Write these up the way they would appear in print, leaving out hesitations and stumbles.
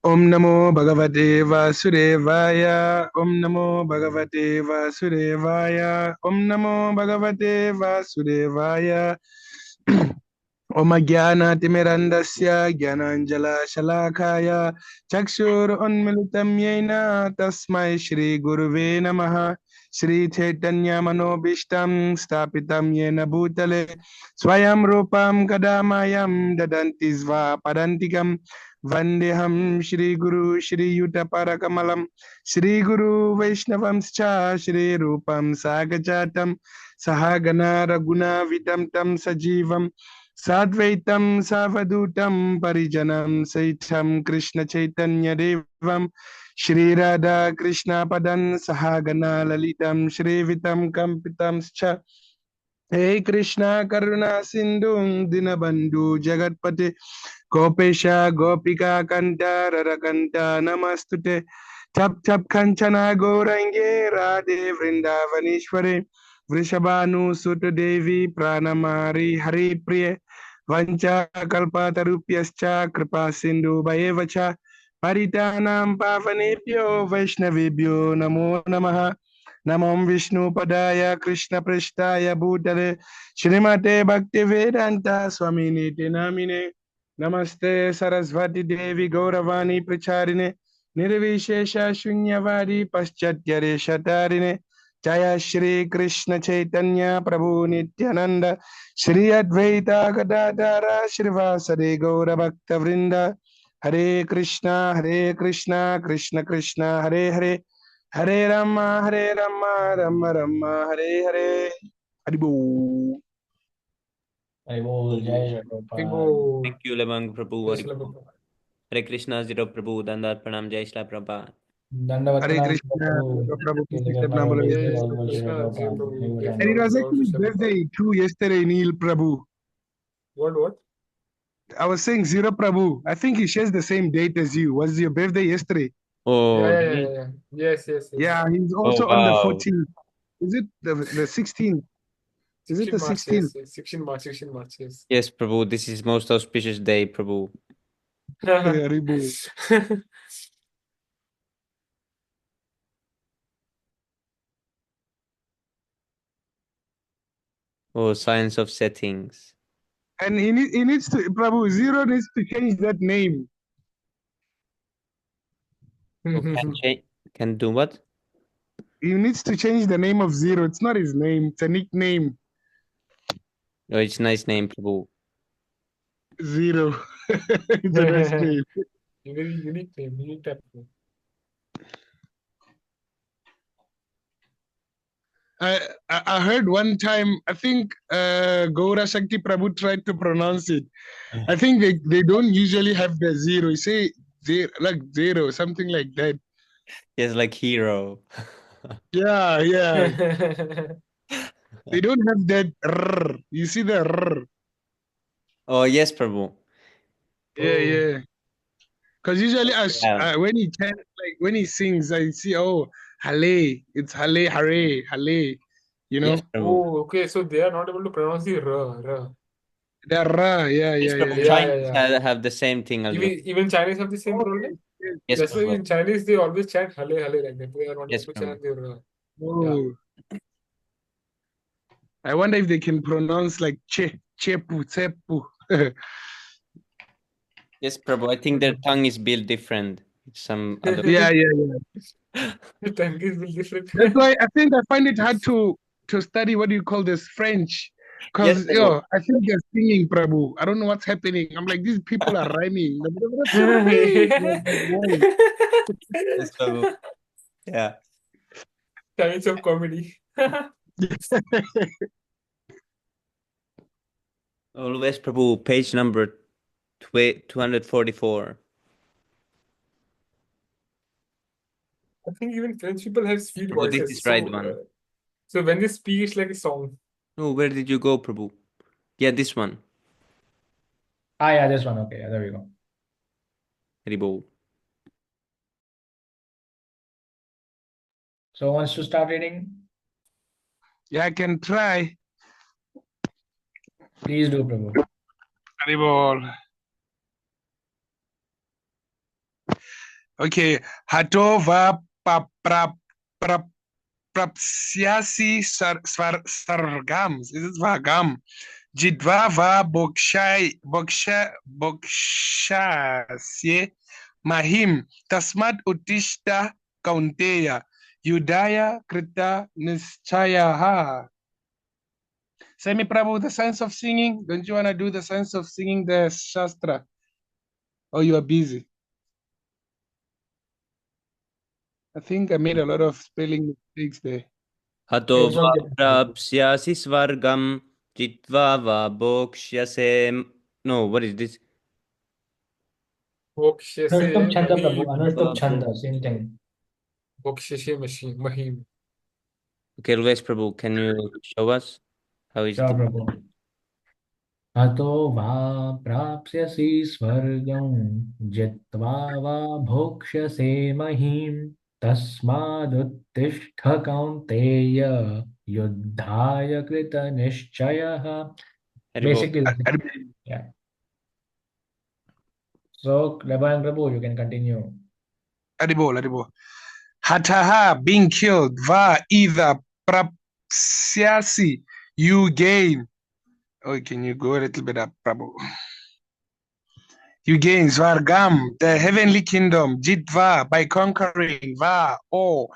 Om Namo Bhagavate Vasudevaya. Om Namo Bhagavate Vasudevaya. Om Namo Bhagavate Vasudevaya. Om Jnana Timirandasya Jnananjala Shalakaya Chakshur Unmilitam Yena Tasmai Shri Guruve Namaha Shri Chaitanya Manobishtam Stapitam Yena Bhutale Swayam Rupam Kadamayam Dadanti Sva Padantikam Vandeham Shri Guru Shri Yuta Parakamalam Shri Guru Vaishnavamscha Shri Rupam Sagajatam Sahagana Raguna Vitam Tam Sajivam Sadvaitam Savadutam Parijanam Saitam Krishna Chaitanya Devam Shri Radha Krishna Padan Sahagana Lalitam Shri Vitam Kampitam Scha Hey Krishna Karuna Sindhu Dinabandhu Jagatpate Gopesha Gopika Kanta Rarakanta Namastute Chap Chap Kanchana Gourange Radhe Vrindavanishware Vrishabhanu Sutta Devi Pranamari Hari Priye Vancha Kalpatarupyascha Kripa Sindhu Bhayevacha Paritanam Pavanebhyo Vaishnavibhyo Namo Namaha Namam Vishnu Padaya Krishna Prishtaya Bhutale Shrimate Bhaktivedanta Swamini Namine Namaste Sarasvati Devi Gauravani Pracharine Nirvishesha Shunyavadi Paschatya Shatarine Jaya Shri Krishna Chaitanya Prabhu Nityananda Shri Advaita Gadadara Shrivasade Gaura Bhakta Vrinda Hare Krishna Krishna Krishna Hare Hare Hare Rama Rama Rama Hare Hare Haribo. Jai Thank you, Lemang Prabhu. Jai Prabhupada. Hare Krishna, Zero Prabhu, Dandat Pranam, Jai Shri Prabhupada. Hare Krishna Prabhu Krishna Prabhu. Jai Krishna, Jai Prabhu, Jai And it was Prabhu, actually Jai Prabhupada. birthday too yesterday, Neil Prabhu. What? I was saying Zero Prabhu. I think he shares the same date as you. Was your birthday yesterday? Oh, Yeah. Yes. Yeah, he's Oh, also on the wow. 14th. Is it the 16th? Is it the 16th? Yes. 16 March, yes. Yes, Prabhu, this is most auspicious day, Prabhu. Yeah, Haribo. Oh, science of settings. And he needs to, Prabhu, Zero needs to change that name. Oh, can do what? He needs to change the name of Zero. It's not his name. It's a nickname. Oh, it's a nice name, Prabhu. Zero. It's a nice name. Very unique name, unique type of name. I heard one time, I think Gaura Shakti Prabhu tried to pronounce it. I think they don't usually have the zero. You say zero, like zero, something like that. Yes, like hero. Yeah. They don't have that rrr. You see the rrr. Oh, yes, Prabhu. Yeah. Because usually Yeah. when he chants, like when he sings, I see, oh, hale. It's hale, hale. You know? Yes, Prabhu. Okay. So they are not able to pronounce the r. The ra, Yes, yeah. Prabhu. Yeah. Chinese have the same thing also. Even Chinese have the same Oh, problem. yes. Yes, That's why Prabhu. in Chinese they always chant hale like that. They are not Yes, able to Prabhu. chant the r. Oh. I wonder if they can pronounce like chepu, tsepu. Yes, Prabhu. I think their tongue is built different. It's some other. Yeah. The tongue is very different. That's why I think I find it hard to study what do you call this French. Yes, Because Prabhu. I think they're singing Prabhu. I don't know what's happening. I'm like, these people are rhyming. Yes, Prabhu. Yeah. Kinds of comedy. Always, Prabhu. Page number 244. I think even French people have sweet Prabhu, this voices. is right one. So when they speak, it's like a song. Oh, where did you go, Prabhu? Yeah, this one. Yeah, this one. Okay, there we go. Haribo. So wants to start reading? Yeah, I can try. Please do, Prabhu. Haribol. Okay. Hatova prapsyasi sargams. Is it vargam? Jidvava bokshasye mahim tasmat utishta kaunteya yudaya krita nischayaha. Semi Prabhu, the science of singing. Don't you want to do the science of singing the Shastra? Or you are busy? I think I made a lot of spelling mistakes there. Hato It's va okay. prapsyasi svargam jitva va bokshase. No, what is this? Bokshase Anushtup Chanda, Prabhu. Mahim. Anushtup Chanda, same thing. Bokshase Mahim. Okay, Luis Prabhu, can you show us how is Sure, the Prabhu. हतो वा प्राप्स्यसि स्वर्गं जित्वा वा भोक्ष्यसे महीम् तस्मादुत्तिष्ठ कौन्तेय युद्धाय कृतनिश्चयः. Haribo? Basically, yeah. So, Laban Prabhu, you can continue. Adibo. Hataha, being killed. Va, either. Prapsyasi, you gain. Oh, can you go a little bit up, Prabhu? You gain Svargam, the heavenly kingdom. Jitva, by conquering. Va, oh.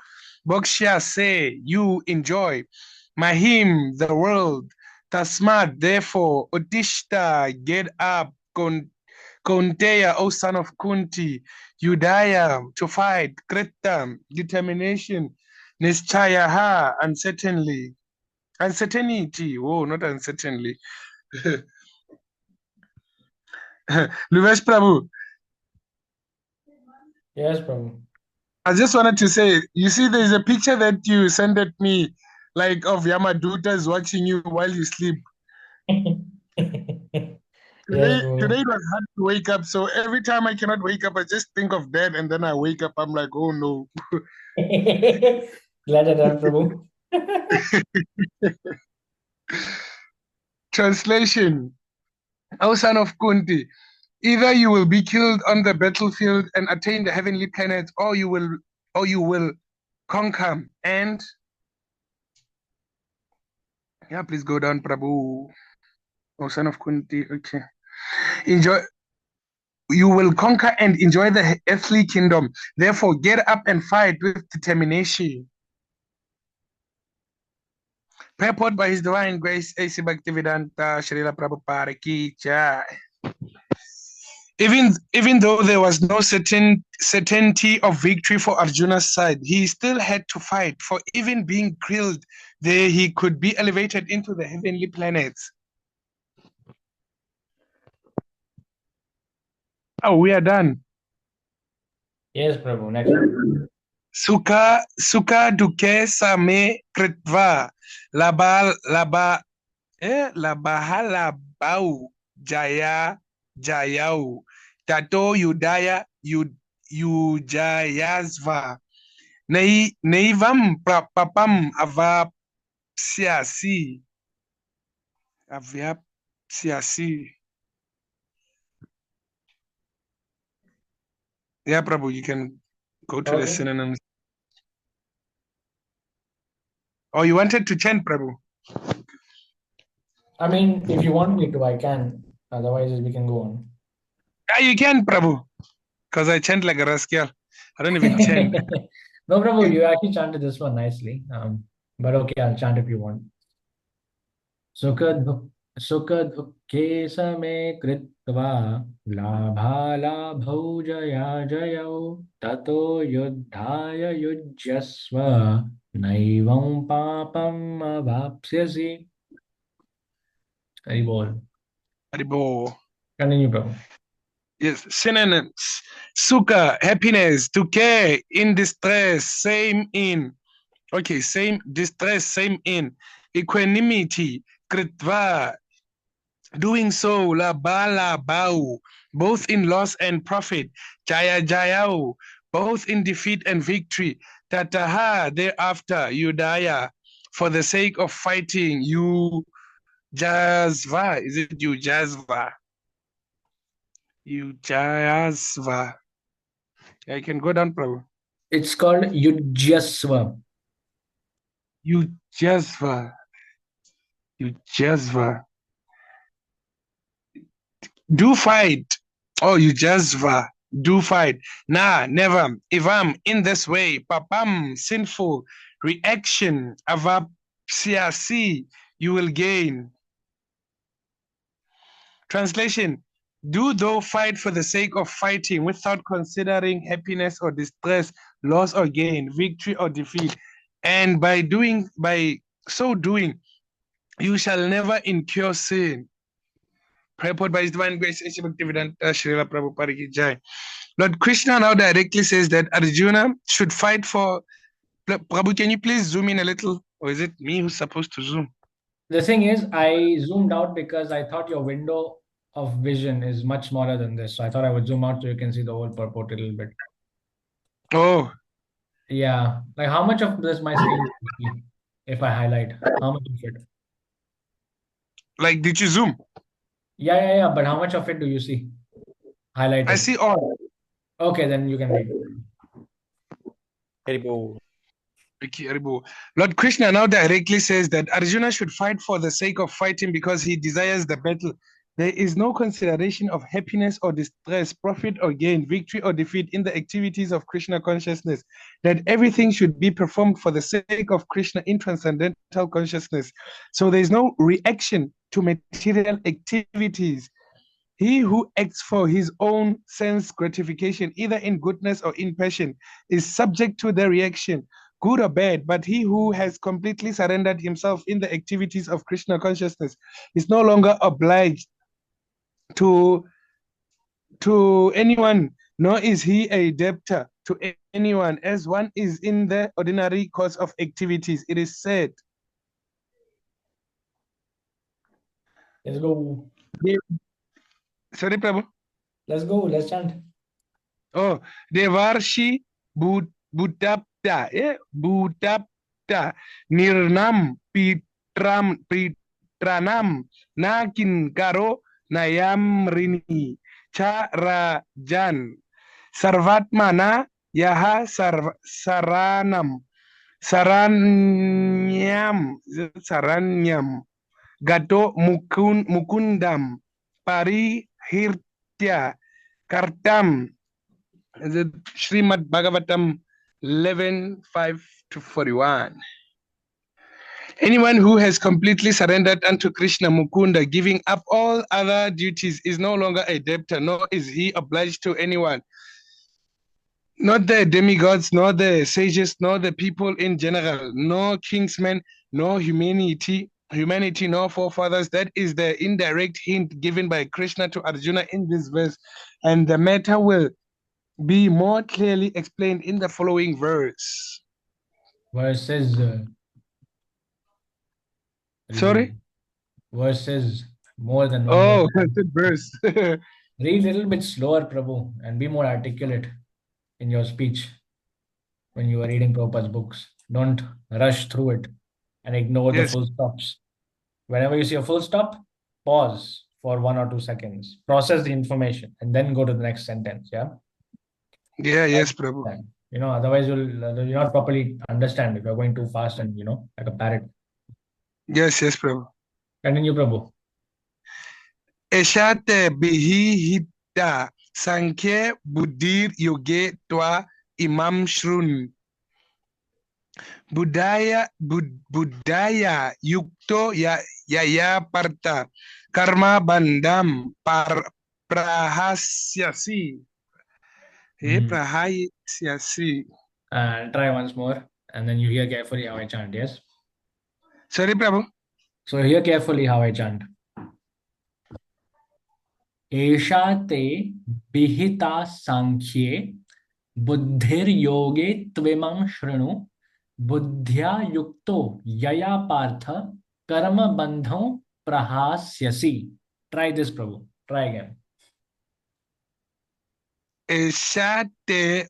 Bokshya, say, you enjoy. Mahim, the world. Tasmat, therefore. Utishta, get up. Kaunteya, O son of Kunti. Udaya, to fight. Krita, determination. Nischayaha, uncertainly. Uncertainty. Oh, not uncertainly. Luvesh Prabhu, Yes, Prabhu. I just wanted to say, you see, there's a picture that you sent at me, like of Yamadutas watching you while you sleep. Yes, Today Prabhu. it was hard to wake up, so every time I cannot wake up, I just think of that, and then I wake up, I'm like, oh no. Glad you're done, Prabhu. Translation, O son of Kunti, either you will be killed on the battlefield and attain the heavenly planet, or you will conquer. And yeah, please go down, Prabhu. O son of Kunti, okay. Enjoy. You will conquer and enjoy the earthly kingdom. Therefore, get up and fight with determination. Purport by His Divine Grace, A.C. Bhaktivedanta Srila Prabhupada Ki Jai. Even though there was no certainty of victory for Arjuna's side, he still had to fight. For even being killed there, he could be elevated into the heavenly planets. Oh, we are done. Yes, Prabhu. Next one. Sukha duke same kritva labahalabau jayau tato yujayasva naivam papam avapsyasi. Yeah, Prabhu, you can go to the Okay. synonyms. Oh, you wanted to chant, Prabhu? I mean, if you want me to, I can. Otherwise, we can go on. Yeah, you can, Prabhu. Because I chant like a rascal. I don't even chant. No, Prabhu, you actually chanted this one nicely. But okay, I'll chant if you want. सुखदुःखे समे कृत्वा लाभालाभौ जयाजयौ ततो युद्धाय युज्यस्व नैवं पापम् अवाप्स्यसि. Hari bol. Haribo. Continue, Prabhu. Yes, synonyms. Sukha, happiness. Dukkha, in distress, same in. Okay, same distress, same in. Equanimity. Kritva, doing so. Labala bau, both in loss and profit. Jaya jayau, both in defeat and victory. Tataha, thereafter. Yudaya, for the sake of fighting. You jazva, is it you jazva? Yujayasva. Yeah, you can go down, Prabhu. It's called Yujyasva. Yujyasva. Yujyasva. Do fight. Oh, Yujyasva. Do fight. Nah, never. If I'm in this way, papam, sinful reaction, avapsyasi, you will gain. Translation: do thou fight for the sake of fighting without considering happiness or distress, loss or gain, victory or defeat. And by so doing, you shall never incur sin. Purport by His Divine Grace, Srila Prabhupada Ki Jai. Lord Krishna now directly says that Arjuna should fight for. Prabhu, can you please zoom in a little? Or is it me who's supposed to zoom? The thing is, I zoomed out because I thought your window of vision is much smaller than this. So I thought I would zoom out so you can see the whole purport a little bit. Oh, Yeah. Like how much of this my screen do you see if I highlight? How much of it? like, did you zoom? Yeah. But how much of it do you see? Highlighted. I see all. Okay, then you can read. Haribo. Okay, Haribo. Lord Krishna now directly says that Arjuna should fight for the sake of fighting because he desires the battle. There is no consideration of happiness or distress, profit or gain, victory or defeat in the activities of Krishna consciousness. That everything should be performed for the sake of Krishna in transcendental consciousness. So there is no reaction to material activities. He who acts for his own sense gratification, either in goodness or in passion, is subject to the reaction, good or bad. But he who has completely surrendered himself in the activities of Krishna consciousness is no longer obliged to anyone, nor is he a debtor to anyone, as one is in the ordinary course of activities. It is said. Let's go. Sorry, Prabhu. Let's go. Let's chant. Oh, Devarshi Bhutapta, Bhutapta, Nirnam Pitranam, Nakin Karo, Nayamrini, Charajan, Sarvatmana, Yaha Saranam, Saranyam, Gato Mukundam, Parihirtya, Kartam. Is it Srimad Bhagavatam 11:5-41? Anyone who has completely surrendered unto Krishna Mukunda, giving up all other duties, is no longer a debtor, nor is he obliged to anyone. Not the demigods, nor the sages, nor the people in general, nor kingsmen, nor humanity, nor forefathers. That is the indirect hint given by Krishna to Arjuna in this verse, and the matter will be more clearly explained in the following verse. Verses. Sorry? Verses. More than one. Oh, verse. that's a verse. Read a little bit slower, Prabhu, and be more articulate in your speech when you are reading Prabhupada's books. Don't rush through it and ignore the Yes. full stops. Whenever you see a full stop, pause for 1 or 2 seconds, process the information, and then go to the next sentence. Yeah. Yeah, yes, Prabhu. Otherwise you'll not properly understand if you're going too fast and like a parrot. Yes, Prabhu. Continue, Prabhu. Eshate bihihita sankhya buddhir yoge twa imam shrun. Budaya yukto yaya parta karma bandam prahasyasi. Prahasyasi. Try once more, and then you hear carefully how I chant. Yes. Sorry, Prabhu. So hear carefully how I chant. Esha te bihita sankhye buddhir yoge tvimam shrinu buddhya yukto yaya partha karma bandham prahasyasi. Try this, Prabhu. Try again. Eshate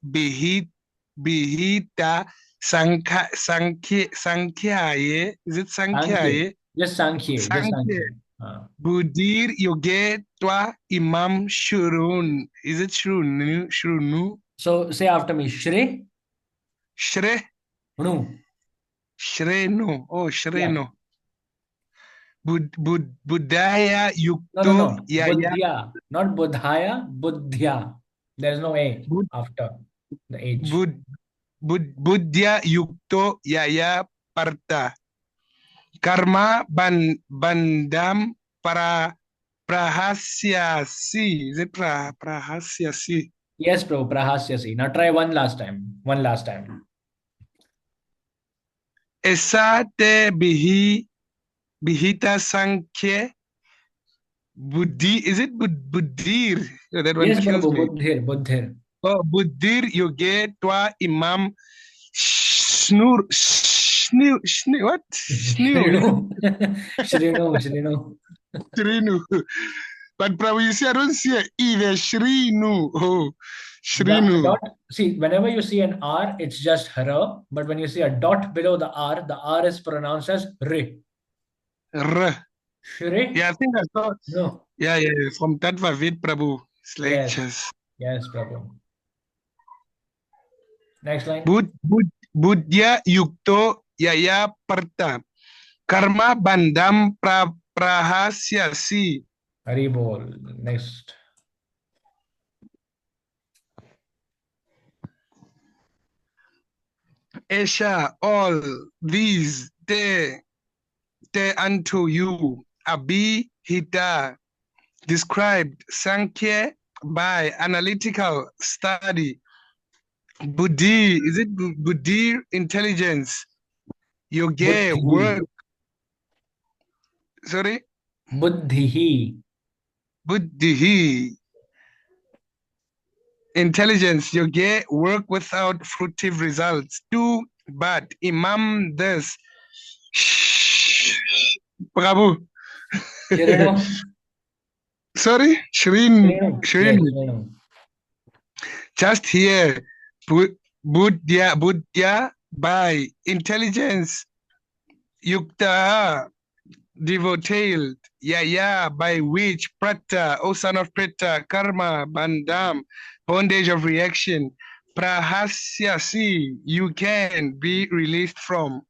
bihita sankhyaye. Is it sankhyaye? Just sankhye. Buddhir yoge twa imam shrun. Is it shrunu? So say after me, Shre, Shre, Nu. Shrenu. Oh, Yeah. Shrenu. Buddhaya No, yukto yaya. Buddhya, not Buddhaya, Buddhya. There's no A Bud, after the H. bud, Buddhya yukto yaya parta. Karma bandam para prahasyasi. Is it prahasyasi? Yes, bro, Prahasyasi. Now try one last time. One last time. Esa te bihita sankhya buddhi. Is it buddhir? Oh, that one Yes, kills Prabhu, me. Buddhir. Oh, buddhir yoge twa imam what? Shrinu. Shrinu. Shrinu. But Prabhu, you see, I don't see a E there. Shrinu. Oh, Shrinu. Dot, see, whenever you see an R, it's just Hara. But when you see a dot below the R is pronounced as Re. R. Shri? Yeah, I think I saw. No. Yeah, from Tattva Ved Prabhu. It's Yes. lectures. Yes, Prabhu. Next line. Buddhya yukto yaya parta. Karma bandam prahasyasi. Hari bol. Next. Esha, all these, te unto you, abhita, described Sankhya by analytical study. Buddhi, is it Buddhi intelligence? Yoga, Buddhi. work. Sorry? Buddhihi. Buddhi. Intelligence, yoga, work without fruitive results. Two, but Imam this. Bravo. Shrinu. Sorry? Shrin. Yes, Shrinu. Just here, Buddhya by intelligence, yukta, devoted, yaya, by which, prata, O son of prata, karma, bandam, bondage of reaction, prahasyasi, you can be released from.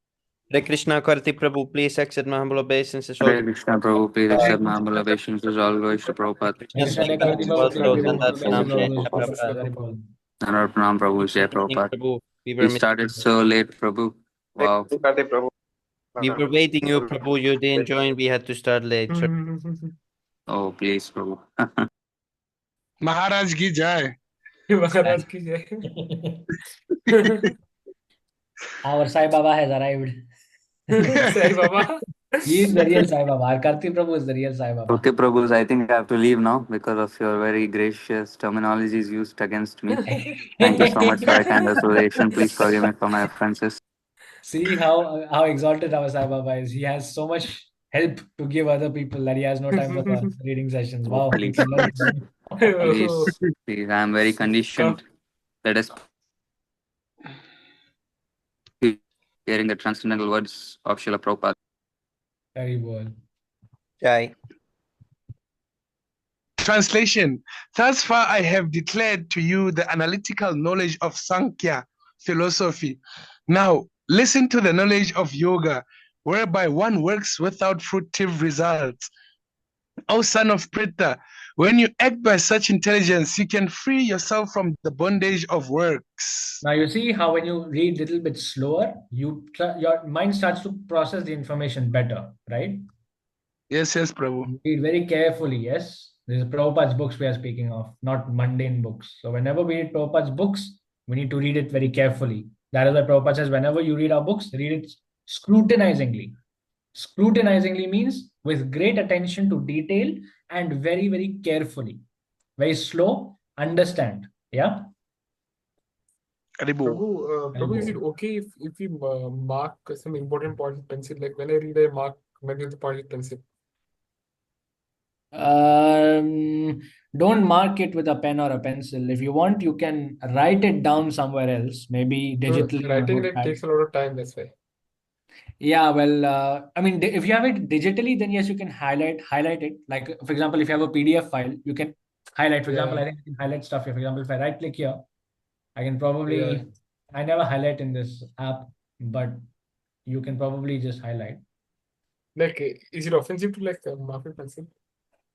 Hare Krishna, Karti Prabhu, please accept my humble obeisances. Hare Krishna Prabhu, please accept my humble obeisances as always to Prabhupada. Krishna Krishna, Karti Prabhu, Prabhu, and that's Prabhu, Namre, Prabhu, Prabhupada. Hari bol. Nanar Pranam Prabhu, Jai Good evening, Prabhupada. Prabhu. We started so late, Prabhu. Wow. We were waiting you, Prabhu. You didn't join. We had to start late. Sorry. Oh, please, Prabhu. Maharaj ki jai. Maharaj ki jai. Our Sai Baba has arrived. Sai Baba. He is the real Sai Baba. Our Karti Prabhu is the real Sai Baba. Okay, Prabhu, I think I have to leave now because of your very gracious terminologies used against me. Thank you so much for your kind association. Please forgive me for my offenses. See how exalted our Sai Baba is. He has so much help to give other people that he has no time for the reading sessions. Oh, Wow. please. We can learn from him. Please, please. I am very conditioned. Let us hearing the transcendental words of Srila Prabhupada. Hari bol. Jai. Translation. Thus far I have declared to you the analytical knowledge of Sankhya philosophy. Now listen to the knowledge of yoga, whereby one works without fruitive results. O son of Prita, when you act by such intelligence, you can free yourself from the bondage of works. Now you see how when you read a little bit slower, your mind starts to process the information better, right? Yes, Prabhu. Read very carefully, yes. This is Prabhupada's books we are speaking of, not mundane books. So whenever we read Prabhupada's books, we need to read it very carefully. That is why Prabhupada says, whenever you read our books, read it scrutinizingly. Scrutinizingly means with great attention to detail and very, very carefully. Very slow, understand. Yeah? Prabhu, is it okay if we mark some important parts with pencil? Like when I read, I mark many of the parts with pencil. Don't mark it with a pen or a pencil. If you want, you can write it down somewhere else, maybe digitally on a Writing like notepad. takes a lot of time, that's why. Yeah, well, I mean, if you have it digitally, then yes, you can highlight it. Like, for example, if you have a PDF file, you can highlight. For example, I think you can highlight stuff here. For example, if I right click here, I can probably, Yeah. I never highlight in this app, but you can probably just highlight. Like, is it offensive to like mark with pencil?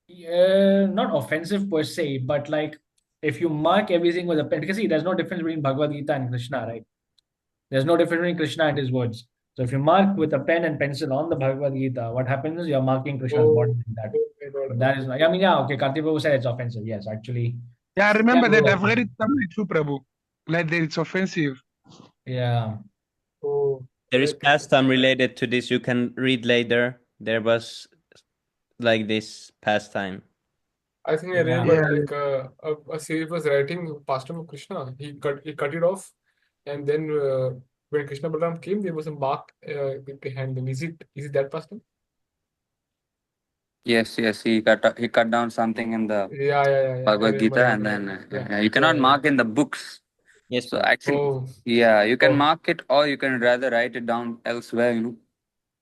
Yeah, not offensive per se, but like if you mark everything with a pen, because see, there's no difference between Bhagavad Gita and Krishna, right? There's no difference between Krishna and his words. So if you mark with a pen and pencil on the Bhagavad Gita, what happens is you're marking Krishna's body Oh, like that. oh my God. That is, I mean, yeah, okay. Karthi Prabhu said it's offensive. Yes, actually, Yeah, I it remember can be that. I've heard offensive. it somewhere too, Prabhu. Like that it's offensive. Yeah. Oh, There is like pastime related to this. You can read later. There was like this pastime. I think I Yeah. remember Yeah. like a slave was writing Pastor of Krishna. He cut it off, and then when Krishna Balaram came, there was a mark behind them. Is it that pastor? Yes, yes. He cut down something in the Yeah. I Bhagavad remember, Gita, I and remember. then Yeah, you cannot yeah. mark in the books. Yes, So bro. actually, Oh, yeah, you can oh. mark it, or you can rather write it down elsewhere.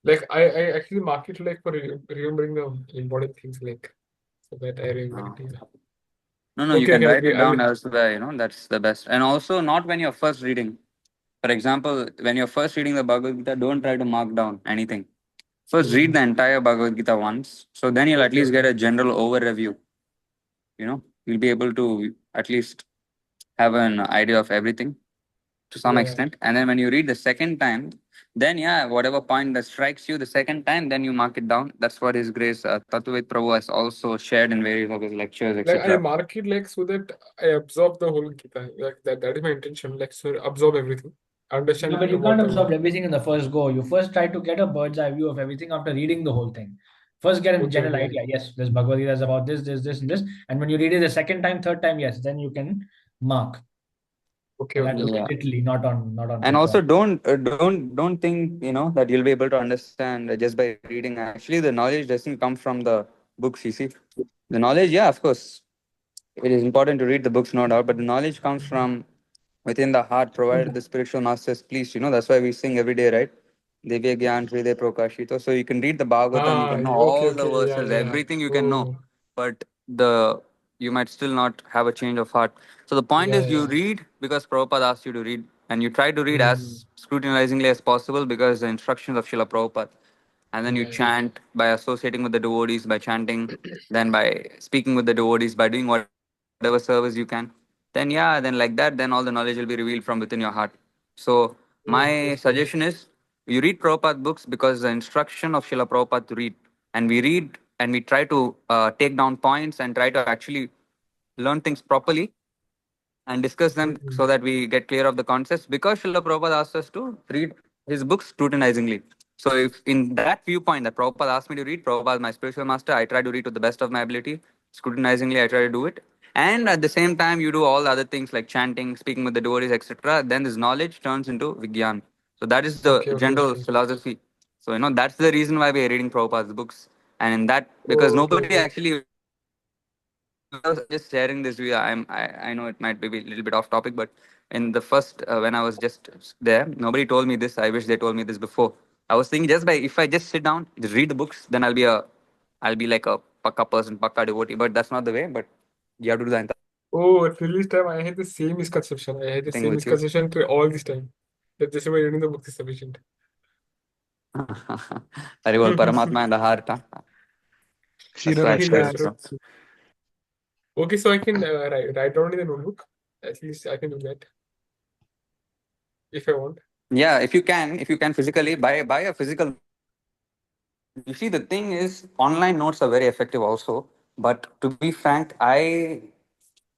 Like I actually mark it like for remembering the important things, like so that I remember it. Yeah. No, no, you Okay, can okay, write okay. it down elsewhere. That's the best. And also, not when you're first reading. For example, when you're first reading the Bhagavad Gita, don't try to mark down anything. First, read Mhm. the entire Bhagavad Gita once. So then you'll at Okay, least get okay. a general overview. You'll be able to at least have an idea of everything to some Yeah. extent. And then when you read the second time, then yeah, whatever point that strikes you the second time, then you mark it down. That's what His Grace Tatuvid Prabhu has also shared in various of his lectures, Like I etc. mark it like so that I absorb the whole Gita. Like that is my intention. Like so absorb everything. Yeah, Understand but you what can't the absorb everything in the first go. You first try to get a bird's eye view of everything after reading the whole thing. First, get a okay, general okay. idea. Yes, this Bhagavad Gita is about this, and this. And when you read it the second time, third time, yes, then you can mark. Okay, And that okay, is okay. Yeah. literally not on And paper. also, don't think that you'll be able to understand just by reading. Actually, the knowledge doesn't come from the books. You see, the knowledge, yeah, of course, it is important to read the books, no doubt, but the knowledge comes from within the heart, provided the spiritual masters please. That's why we sing every day, right? Divya Gyan Hriday Prakashito. So you can read the Bhagavatam, you Ah, can know okay, all the okay. Yeah, verses, yeah. everything you can know, Oh, but you might still not have a change of heart. So the point is, you yeah. read because Prabhupada asked you to read, and you try to read Mm, as scrutinizingly as possible because the instructions of Srila Prabhupada. And then you yeah. chant by associating with the devotees, by chanting, then by speaking with the devotees, by doing whatever service you can. Then yeah, then like that, then all the knowledge will be revealed from within your heart. So my Okay. suggestion is you read Prabhupada books because the instruction of Srila Prabhupada to read, and we read and we try to take down points and try to actually learn things properly and discuss them Mm-hmm. so that we get clear of the concepts because Srila Prabhupada asked us to read his books scrutinizingly. So if in that viewpoint that Prabhupada asked me to read, Prabhupada is my spiritual master, I try to read to the best of my ability. Scrutinizingly, I try to do it. And at the same time, you do all the other things like chanting, speaking with the devotees, etc. Then this knowledge turns into Vigyan. So that is the general Okay. philosophy. So, that's the reason why we are reading Prabhupada's books. And in that, because nobody Okay. actually was just sharing this view. I know it might be a little bit off topic, but in the first when I was just there, nobody told me this. I wish they told me this before. I was thinking just by if I just sit down, just read the books, then I'll be like a pakka person, pakka devotee. But that's not the way. But you have to do the entire Oh, at this time I had the same misconception. I had the thing same with you. misconception all this time. That just by reading the book is sufficient. Very well, Paramatma in the heart. Huh? That's why I Okay, shared Shirorata. that's it. true. Okay, so I can write down in the notebook. At least I can do that if I want. Yeah, if you can physically buy a physical. You see, the thing is, online notes are very effective also. But to be frank, I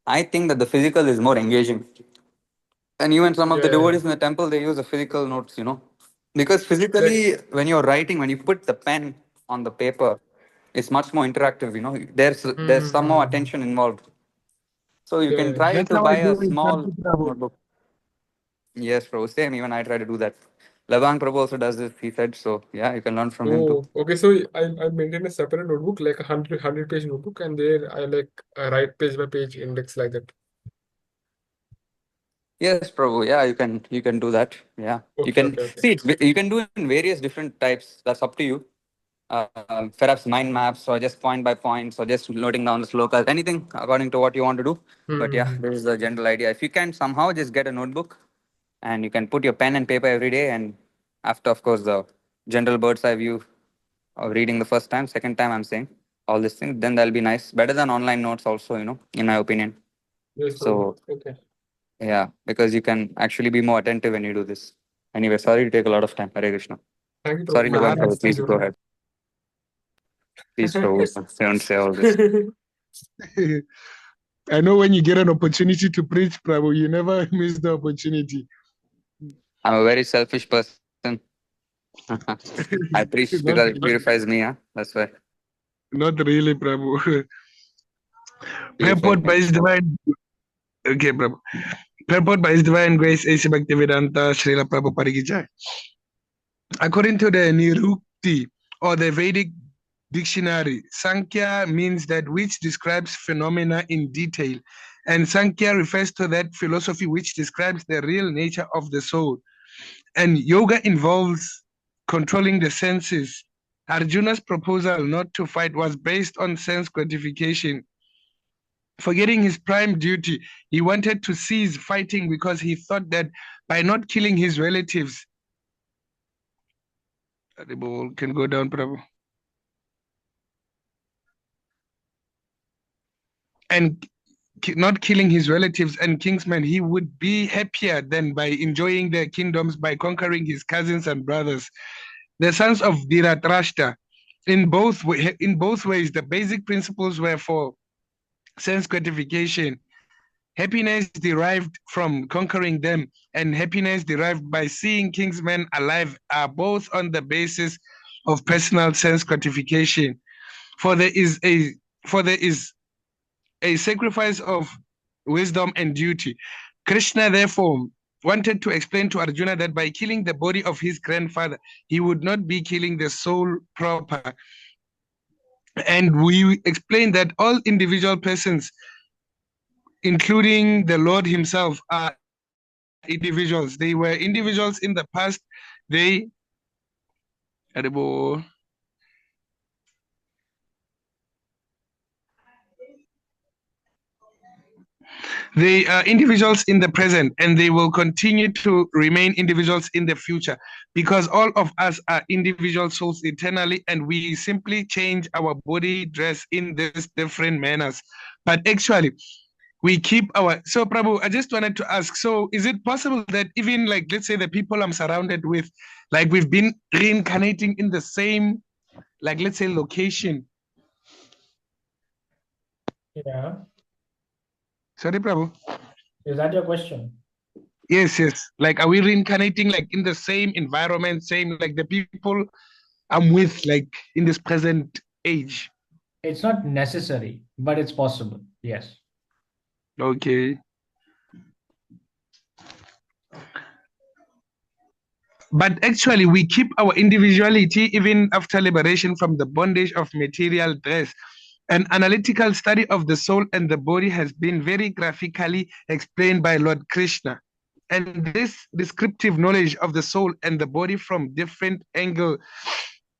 think that the physical is more engaging. And even some of the Yeah. devotees in the temple, they use the physical notes. Because physically, Like, when you're writing, when you put the pen on the paper, it's much more interactive. There's some more hmm. attention involved. So you can Yeah. try That's to how I buy do a with small Karthi Prabhu. notebook. Yes, bro. Same. Even I try to do that. Lavang Prabhu also does this. He said so. Yeah, you can learn from him too. Oh, okay. So I maintain a separate notebook, like a 100 page notebook, and there I like write page by page index like that. Yes, Prabhu. Yeah, you can do that. Yeah, you Okay, can okay, okay. see it. You can do it in various different types. That's up to you. perhaps mind maps or just point by points or just noting down the slokas, anything according to what you want to do. But yeah, Hmm. this is the general idea. If you can somehow just get a notebook and you can put your pen and paper every day, and after, of course, the general bird's eye view of reading the first time, second time, I'm saying all these things, then that'll be nice. Better than online notes, also, in my opinion. Yes, So, okay. yeah, because you can actually be more attentive when you do this. Anyway, sorry to take a lot of time. Hare Krishna. Thank you, Sorry to Prabhu. go Maharaj, ahead. Please go ahead. Please, Prabhu, don't say all this. I know when you get an opportunity to preach, Prabhu, you never miss the opportunity. I'm a very selfish person. I preach Not, because it purifies me, huh? That's why. not really, Prabhu. Purifies Purport by me. His divine. Okay, Prabhu. Purport by His divine grace, A.C. Bhaktivedanta Srila Prabhupada Ki Jai. According to the Nirukti or the Vedic dictionary, Sankhya means that which describes phenomena in detail, and Sankhya refers to that philosophy which describes the real nature of the soul. And yoga involves controlling the senses. Arjuna's proposal not to fight was based on sense gratification. Forgetting his prime duty, he wanted to cease fighting because he thought that by not killing his relatives, the ball can go down, Prabhu. And not killing his relatives and kinsmen, he would be happier than by enjoying their kingdoms by conquering his cousins and brothers, the sons of Dhritarashtra. In both ways, the basic principles were for sense gratification. Happiness derived from conquering them and happiness derived by seeing kinsmen alive are both on the basis of personal sense gratification. For there is a sacrifice of wisdom and duty. Krishna, therefore, wanted to explain to Arjuna that by killing the body of his grandfather, he would not be killing the soul proper. And we explained that all individual persons, including the Lord himself, are individuals. They were individuals in the past. They They are individuals in the present and they will continue to remain individuals in the future because all of us are individual souls eternally and we simply change our body dress in these different manners. But actually, we keep our. So, Prabhu, I just wanted to ask, so is it possible that even like, let's say the people I'm surrounded with, like we've been reincarnating in the same, like, let's say location? Yeah. Sorry, Prabhu. Is that your question? Yes. Like, are we reincarnating like in the same environment, same like the people I'm with, like in this present age? It's not necessary, but it's possible. Yes. Okay. But actually, we keep our individuality even after liberation from the bondage of material dress. An analytical study of the soul and the body has been very graphically explained by Lord Krishna. And this descriptive knowledge of the soul and the body from different angles,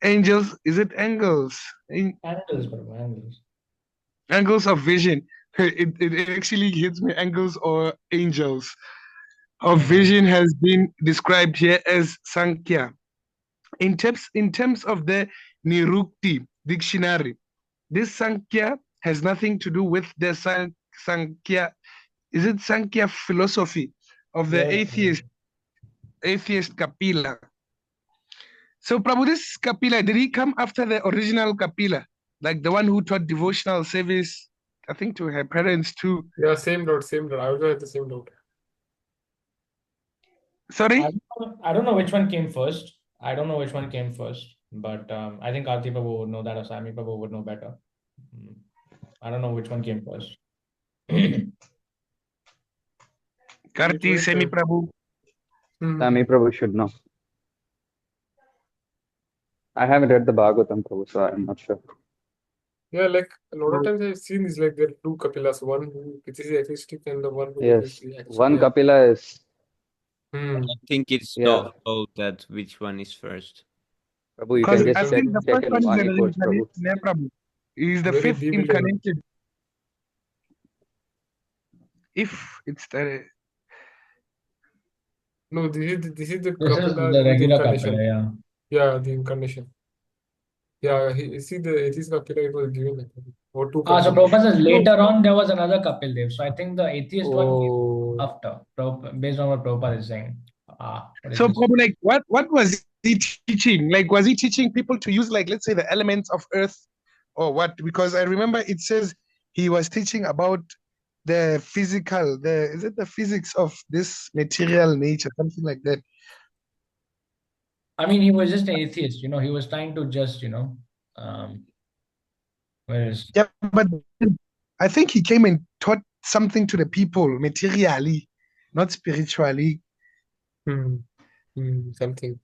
is it angles? Angles, bro, angles. Angles of vision. It actually hits me, angles or angels of vision has been described here as Sankhya. In terms of the Nirukti dictionary, this Sankhya has nothing to do with the Sankhya. Is it Sankhya philosophy of the Yes. atheist Kapila? So, Prabhu, this Kapila, did he come after the original Kapila? Like the one who taught devotional service, I think, to her parents too? Yeah, same road. I also had the same road. Sorry? I don't know which one came first. But I think Karthi Prabhu would know that, or Sami Prabhu would know better. I don't know which one came first. Karti, Semi Prabhu. Sami Prabhu should know. I haven't read the Bhagavatam, Prabhu, so I'm not sure. Yeah, like a lot of times I've seen these like there are two Kapilas, one which is the atheistic and the one who is Yes, the actual. one Kapila is. I think it's Yeah. both that which one is first. Prabhu, you Because can Very just I check, think the confusing. check first in one is the Vani codes, Prabhu. reincarnation, eh, Prabhu. He is the Very fifth deep level. incarnated. If it's the No, this is the This is Kapila, the this is the regular incarnation. Kapila, yeah. Yeah, the incarnation. Yeah, see the atheist Kapila, it was given like that. Or two So Kapila. Prabhupada says so, later on there was another Kapil Dev. So I think the atheist one came Oh, after, based on what Prabhupada is saying. What is so this? probably like what was he teaching? Like, was he teaching people to use, like, let's say, the elements of earth, or what? Because I remember it says he was teaching about the physical, the is it the physics of this material nature, something like that. I mean, he was just an atheist, he was trying to just, whereas, Yeah, but I think he came and taught something to the people materially, not spiritually. hmm. Something.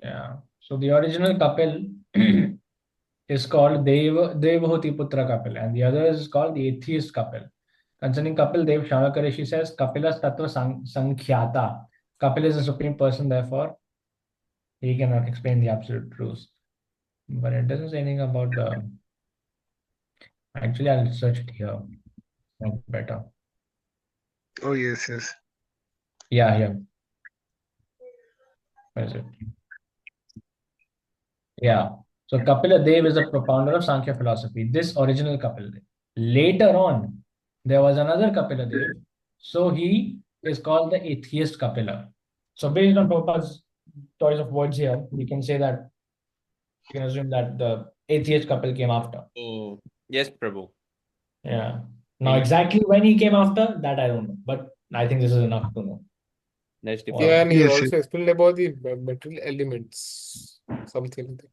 yeah. So the original Kapil is called Devahoti Putra Kapil, and the other is called the atheist Kapil. Concerning Kapil Dev, Shanakarishi says, Kapilas Tattva Sankhyata. Kapil is the supreme person, therefore, he cannot explain the absolute truth. But it doesn't say anything about the. Actually, I'll search it here. Not better. Oh yes, yes. Yeah, here. Where is it? Yeah. So Kapila Dev is a propounder of Sankhya philosophy. This original Kapila Dev. Later on, there was another Kapila Dev. So he is called the atheist Kapila. So based on Prabhupada's choice of words here, we can say that you can assume that the atheist Kapil came after. Oh, yes, Prabhu. Yeah. Now exactly when he came after, that I don't know. But I think this is enough to know. That's the Wow. Yeah, and he Yes, yes. also explained about the material elements. Something like that.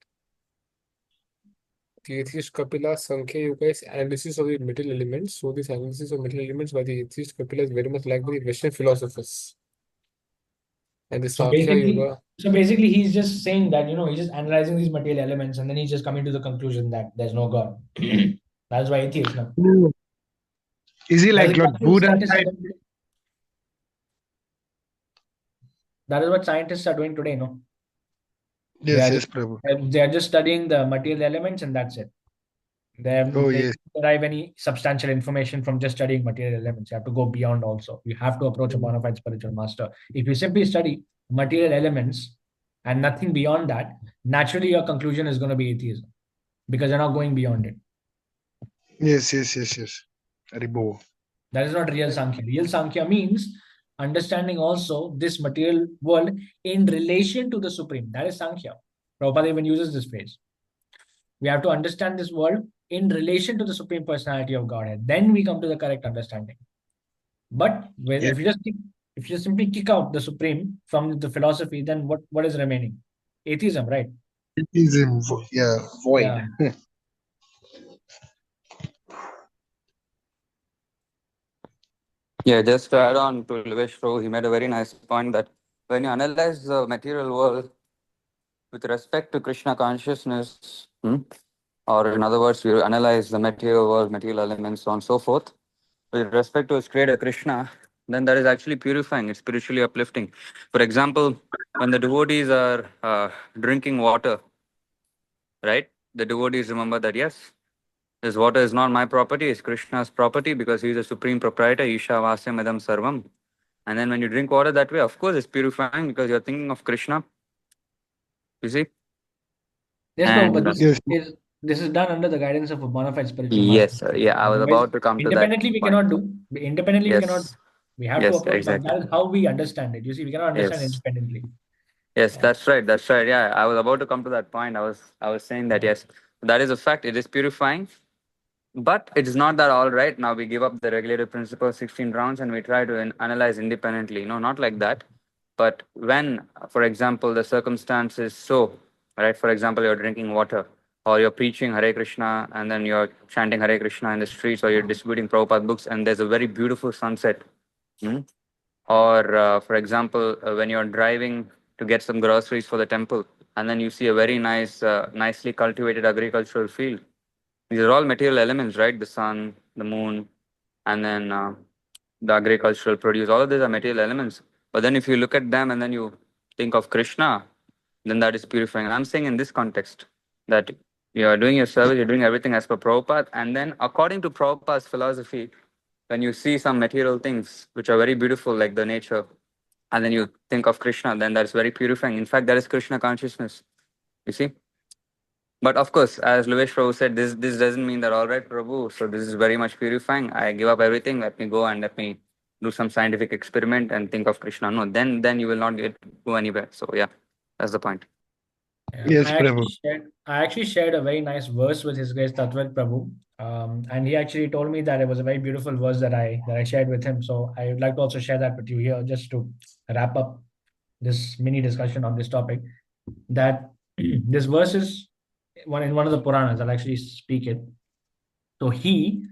The atheist Kapila Sankhya Yoga's analysis of the material elements. So this analysis of material elements by the atheist Kapila is very much like the Western philosophers. And the So Sankhya basically, Yoga. he's just saying that, he's just analyzing these material elements and then he's just coming to the conclusion that there's no God. That's why atheist now. Is he That's like Lord exactly what Buddha scientists are type? doing today. That is what scientists are doing today, no? They Yes, are yes, just Prabhu. they are just studying the material elements and that's it. Oh They yes, don't derive any substantial information from just studying material elements. You have to go beyond also. You have to approach a bona fide spiritual master. If you simply study material elements and nothing beyond that, naturally your conclusion is going to be atheism because you're not going beyond it. yes, yes, yes, yes. Haribo. That is not real Sankhya. Real Sankhya means understanding also this material world in relation to the Supreme. That is Sankhya. Prabhupada even uses this phrase. We have to understand this world in relation to the Supreme Personality of Godhead. Then we come to the correct understanding. But Yes, if you simply kick out the Supreme from the philosophy, then what is remaining? Atheism, right? it is in yeah, void. Yeah. Yeah, just to add on to Livesh Prabhu, he made a very nice point that when you analyze the material world with respect to Krishna consciousness, or in other words, you analyze the material world, material elements, so on and so forth, with respect to its creator Krishna, then that is actually purifying, it's spiritually uplifting. For example, when the devotees are drinking water, right? The devotees remember that, yes, this water is not my property, it's Krishna's property because he is the supreme proprietor, Isha Vasyam Idam Sarvam. And then when you drink water that way, of course, it's purifying because you're thinking of Krishna. You see? Yes, Prabhu, but And Yes, this is done under the guidance of a bona fide spiritual master. yes, yeah, I was Otherwise, about to come to that independently we point. cannot do. Independently we cannot. Yes, We have to yes, approach, but exactly. that is how we understand it. You see, we cannot understand Yes, independently. yes, Yeah. that's right, that's right. Yeah, I was about to come to that point. I was saying that yes, that is a fact. It is purifying, but it is not that all right. Now we give up the regulative principle, 16 rounds, and we try to analyze independently. No, not like that. But when, for example, the circumstance is so, right? For example, you're drinking water, or you're preaching Hare Krishna, and then you're chanting Hare Krishna in the streets, or you're distributing Prabhupada books, and there's a very beautiful sunset. Hmm? Or, for example, when you're driving to get some groceries for the temple, and then you see a very nice, nicely cultivated agricultural field. These are all material elements, right? The sun, the moon, and then the agricultural produce. All of these are material elements. But then if you look at them and then you think of Krishna, then that is purifying. And I'm saying in this context that you are doing your service, you're doing everything as per Prabhupada, and then according to Prabhupada's philosophy, when you see some material things which are very beautiful, like the nature, and then you think of Krishna, then that is very purifying. In fact, that is Krishna consciousness. You see? But of course, as Luvesh Prabhu said, this doesn't mean that all right, Prabhu. So this is very much purifying. I give up everything. Let me go and let me do some scientific experiment and think of Krishna. No, then you will not go anywhere. So yeah, that's the point. Yeah. Yes, I Prabhu. actually shared a very nice verse with His Grace Tatwal Prabhu. And he actually told me that it was a very beautiful verse that I shared with him. So I would like to also share that with you here, just to wrap up this mini discussion on this topic. That this verse is in one of the Puranas. I'll actually speak it. So he,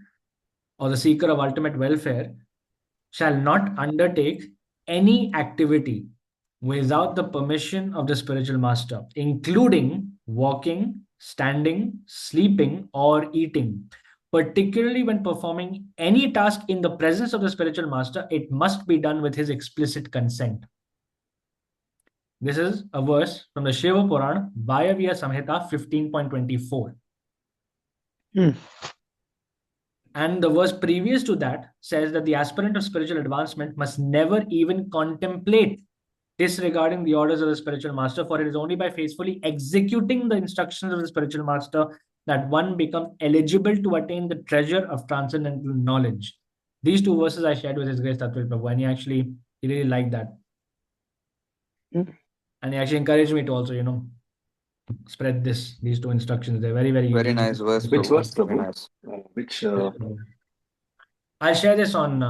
or the seeker of ultimate welfare, shall not undertake any activity without the permission of the spiritual master, including walking, standing, sleeping, or eating. Particularly when performing any task in the presence of the spiritual master, it must be done with his explicit consent. This is a verse from the Shiva Purana, Vayavya Samhita 15.24. And the verse previous to that says that the aspirant of spiritual advancement must never even contemplate disregarding the orders of the spiritual master, for it is only by faithfully executing the instructions of the spiritual master that one becomes eligible to attain the treasure of transcendental knowledge. These two verses I shared with His Grace Tatwal Prabhu, and he really liked that. And he actually encouraged me to also, spread these two instructions. They're very, very nice verse. Which Prabhu. verse, Very Prabhu? nice. Which I'll share this on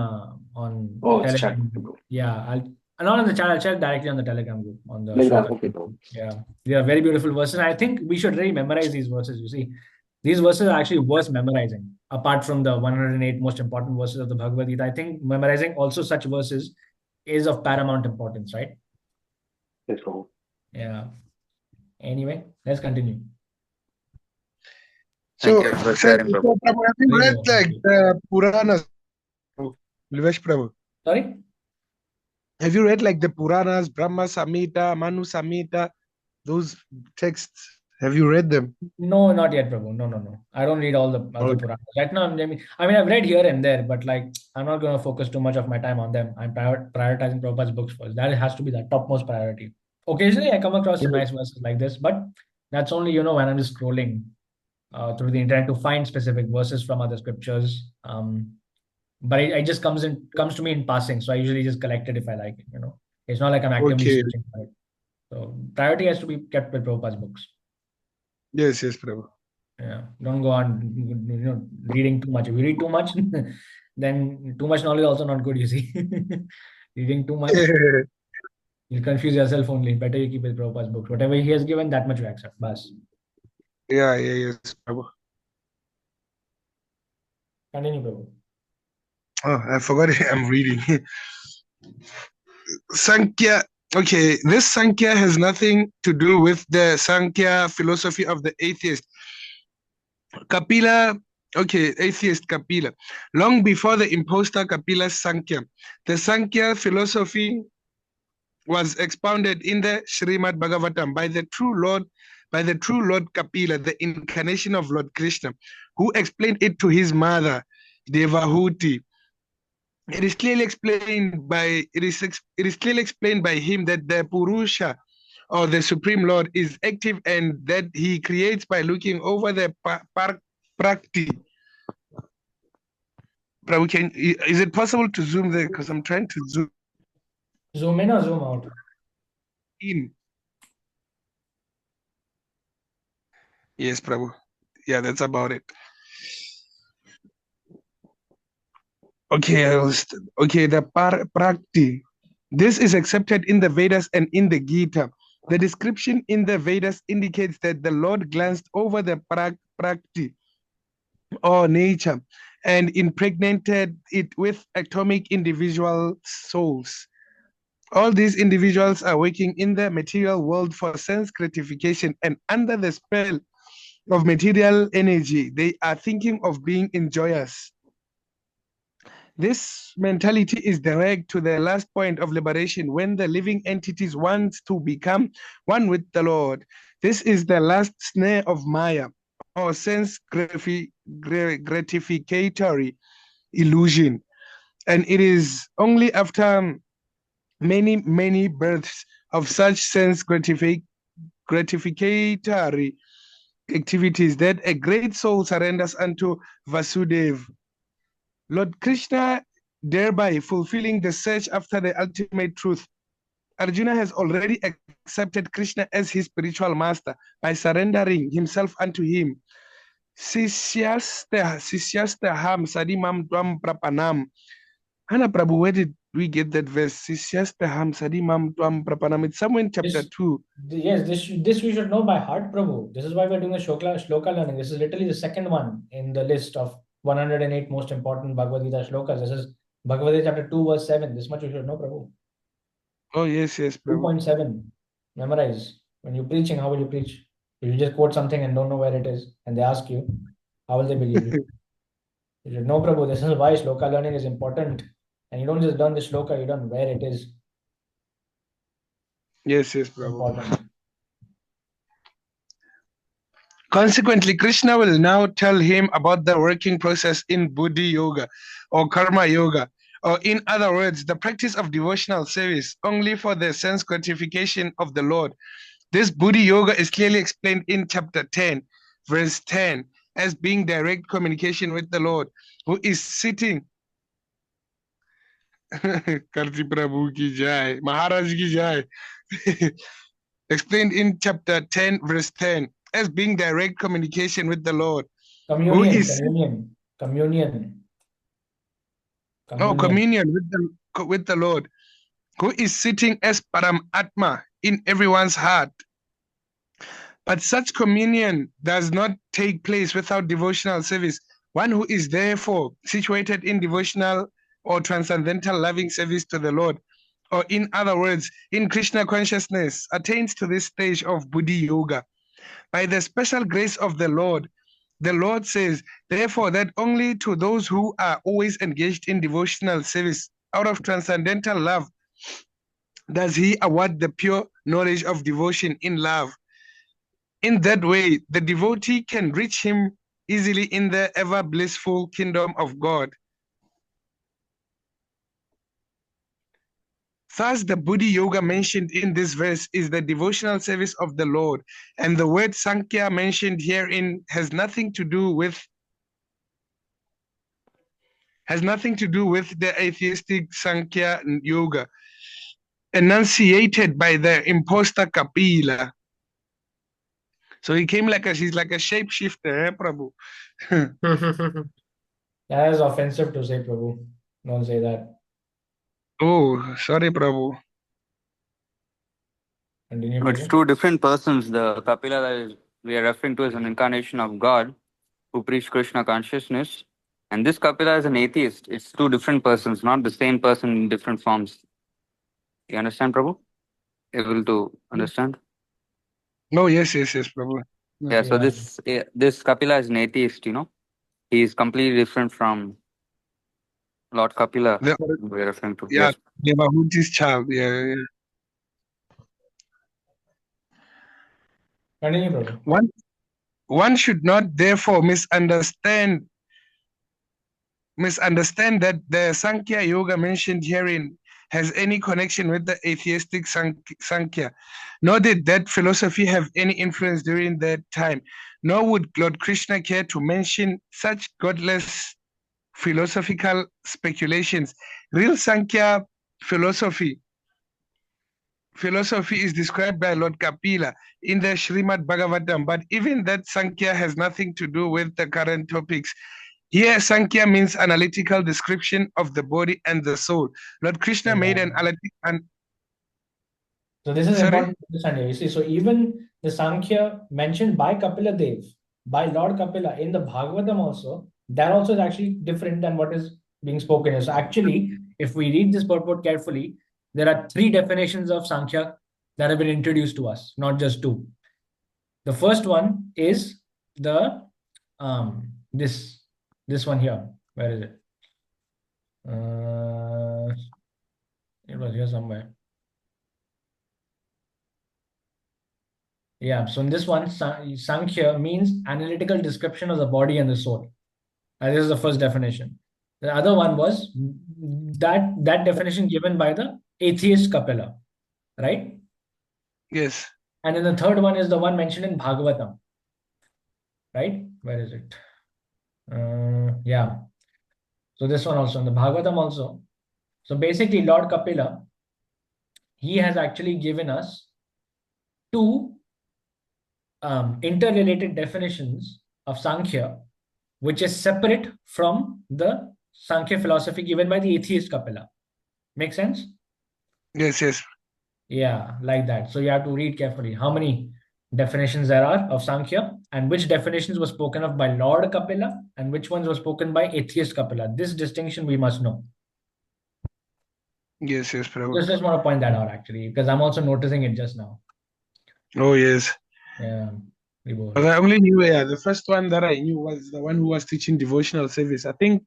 it's chat, Telegram. Prabhu. Yeah, not on the channel. I'll share it directly on the Telegram group on the Like that, Shloka. okay, Prabhu. Yeah, they are very beautiful verses. I think we should really memorize these verses. You see, these verses are actually worth memorizing. Apart from the 108 most important verses of the Bhagavad Gita, I think memorizing also such verses is of paramount importance, right? Yes, Prabhu. Yeah. Anyway, let's continue. Thank So, you for so, sharing, Prabhu. so Prabhu, have you read like the Puranas? Luvesh Prabhu, Sorry? have you read like the Puranas, Brahma Samhita, Manu Samhita, those texts? Have you read them? No, not yet, Prabhu. No. I don't read all the Okay. Puranas. Right now, I mean, I've read here and there, but like, I'm not going to focus too much of my time on them. I'm prioritizing Prabhupada's books first. That has to be the topmost priority. Occasionally, I come across some nice verses like this, but that's only, when I'm just scrolling through the internet to find specific verses from other scriptures. But it just comes to me in passing. So I usually just collect it if I like it. It's not like I'm actively Okay. searching for it. So priority has to be kept with Prabhupada's books. Yes, Prabhu. Yeah, don't go on reading too much. If you read too much, then too much knowledge is also not good, you see. Reading too much, you'll confuse yourself only. Better you keep with Prabhupada's books. Whatever he has given, that much you accept. Bas. Yes, Prabhu. Continue, Prabhu. Oh, I forgot it. I'm reading. Sankhya. Okay, this Sankhya has nothing to do with the Sankhya philosophy of the atheist. Kapila, atheist Kapila. Long before the impostor Kapila's Sankhya, the Sankhya philosophy was expounded in the Srimad Bhagavatam by the true Lord Kapila, the incarnation of Lord Krishna, who explained it to his mother, Devahuti. It is clearly explained by him that the Purusha, or the Supreme Lord, is active and that he creates by looking over the Prakti. Prabhu, is it possible to zoom there? Because I'm trying to zoom Zoom in or zoom out? in. Yes, Prabhu. Yeah, that's about it. Okay, the Prakti. This is accepted in the Vedas and in the Gita. The description in the Vedas indicates that the Lord glanced over the Prakti, or nature, and impregnated it with atomic individual souls. All these individuals are working in the material world for sense gratification, and under the spell of material energy, they are thinking of being enjoyers. This mentality is direct to the last point of liberation when the living entities want to become one with the Lord. This is the last snare of Maya, or sense gratificatory illusion. And it is only after many, many births of such sense gratificatory activities that a great soul surrenders unto Vasudeva, Lord Krishna, thereby fulfilling the search after the ultimate truth. Arjuna has already accepted Krishna as his spiritual master by surrendering himself unto him. Sisyastaham sadimam tvam prapanam. Hana Prabhu, where did we get that verse? Sisyastaham sadimam tvam prapanam. It's somewhere in chapter This, 2. yes, this we should know by heart, Prabhu. This is why we're doing a shloka learning. This is literally the second one in the list of 108 most important Bhagavad Gita shlokas. This is Bhagavad Gita chapter 2, verse 7. This much you should know, Prabhu. Oh, yes, Prabhu. 2.7. Memorize. When you're preaching, how will you preach? If you just quote something and don't know where it is, and they ask you, how will they believe you? You should know, Prabhu, this is why shloka learning is important. And you don't just learn the shloka, you learn where it is. Yes, Prabhu. Important. Consequently, Krishna will now tell him about the working process in Buddhi Yoga or Karma Yoga, or in other words, the practice of devotional service only for the sense gratification of the Lord. This Buddhi Yoga is clearly explained in chapter 10, verse 10, as being direct communication with the Lord, who is sitting. Karti Prabhu ki jai, Maharaj ki jai. Explained in chapter 10, verse 10, as being direct communication with the Lord. Communion. Oh, communion with the Lord, who is sitting as Param Atma in everyone's heart. But such communion does not take place without devotional service. One who is therefore situated in devotional or transcendental loving service to the Lord, or in other words, in Krishna consciousness, attains to this stage of Buddhi Yoga. By the special grace of the Lord says, therefore, that only to those who are always engaged in devotional service out of transcendental love does he award the pure knowledge of devotion in love. In that way, the devotee can reach him easily in the ever blissful kingdom of God. Thus, the Buddhi Yoga mentioned in this verse is the devotional service of the Lord, and the word Sankhya mentioned herein has nothing to do with the atheistic Sankhya Yoga enunciated by the impostor Kapila. So he came he's like a shapeshifter, Prabhu? That is offensive to say, Prabhu. Don't say that. Oh, sorry, Prabhu. Continue, But it's Prabhu. two different persons. The Kapila that we are referring to is an incarnation of God who preached Krishna consciousness. And this Kapila is an atheist. It's two different persons, not the same person in different forms. You understand, Prabhu? Able to understand? Oh, yes, Prabhu. Yeah, so this Kapila is an atheist, He is completely different from Lord Kapila we're referring to. Yeah, Yes. Devahuti's child. Yeah. Continue, Prabhu. One should not therefore misunderstand that the Sankhya Yoga mentioned herein has any connection with the atheistic Sankhya, nor did that philosophy have any influence during that time, nor would Lord Krishna care to mention such godless philosophical speculations. Real Sankhya philosophy is described by Lord Kapila in the Srimad Bhagavatam, but even that Sankhya has nothing to do with the current topics. Here, Sankhya means analytical description of the body and the soul. Lord Krishna made an analytical. So this is important to understand here. You see, so even the Sankhya mentioned by Kapila Dev, by Lord Kapila in the Bhagavatam also, that also is actually different than what is being spoken here. So actually, if we read this purport carefully, there are 3 definitions of Sankhya that have been introduced to us, not just 2. The first one is the this one here. Where is it? It was here somewhere. Yeah, so in this one, Sankhya means analytical description of the body and the soul. This is the first definition. The other one was that definition given by the atheist Kapila, right? Yes. And then the third one is the one mentioned in Bhagavatam, right? Where is it? Yeah. So this one also in the Bhagavatam also. So basically, Lord Kapila, he has actually given us two interrelated definitions of Sankhya, which is separate from the Sankhya philosophy given by the atheist Kapila. Make sense? Yes, yes. Yeah, like that. So you have to read carefully how many definitions there are of Sankhya and which definitions were spoken of by Lord Kapila and which ones were spoken by atheist Kapila. This distinction we must know. Yes, yes, Prabhu. Just want to point that out actually, because I'm also noticing it just now. Oh, yes. Yeah. But I only knew, the first one that I knew was the one who was teaching devotional service. I think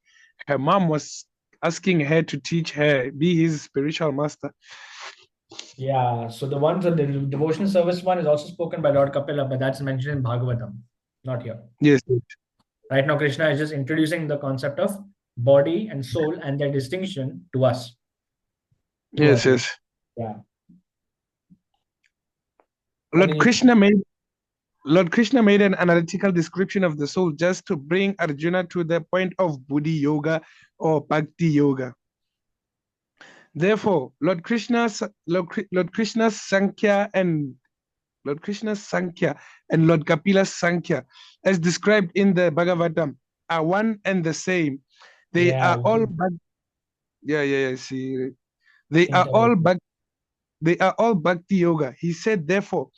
her mom was asking her to teach her, be his spiritual master. Yeah, so the devotional service one is also spoken by Lord Kapila, but that's mentioned in Bhagavatam, not here. Yes, yes. Right now, Krishna is just introducing the concept of body and soul and their distinction to us. Yes, yes. Yeah. Lord Krishna made an analytical description of the soul just to bring Arjuna to the point of Buddhi Yoga or Bhakti Yoga. Therefore, Lord Krishna's Sankhya and Lord Kapila's Sankhya, as described in the Bhagavatam, are one and the same. They are all see. They are all Bhakti Yoga. He said, therefore,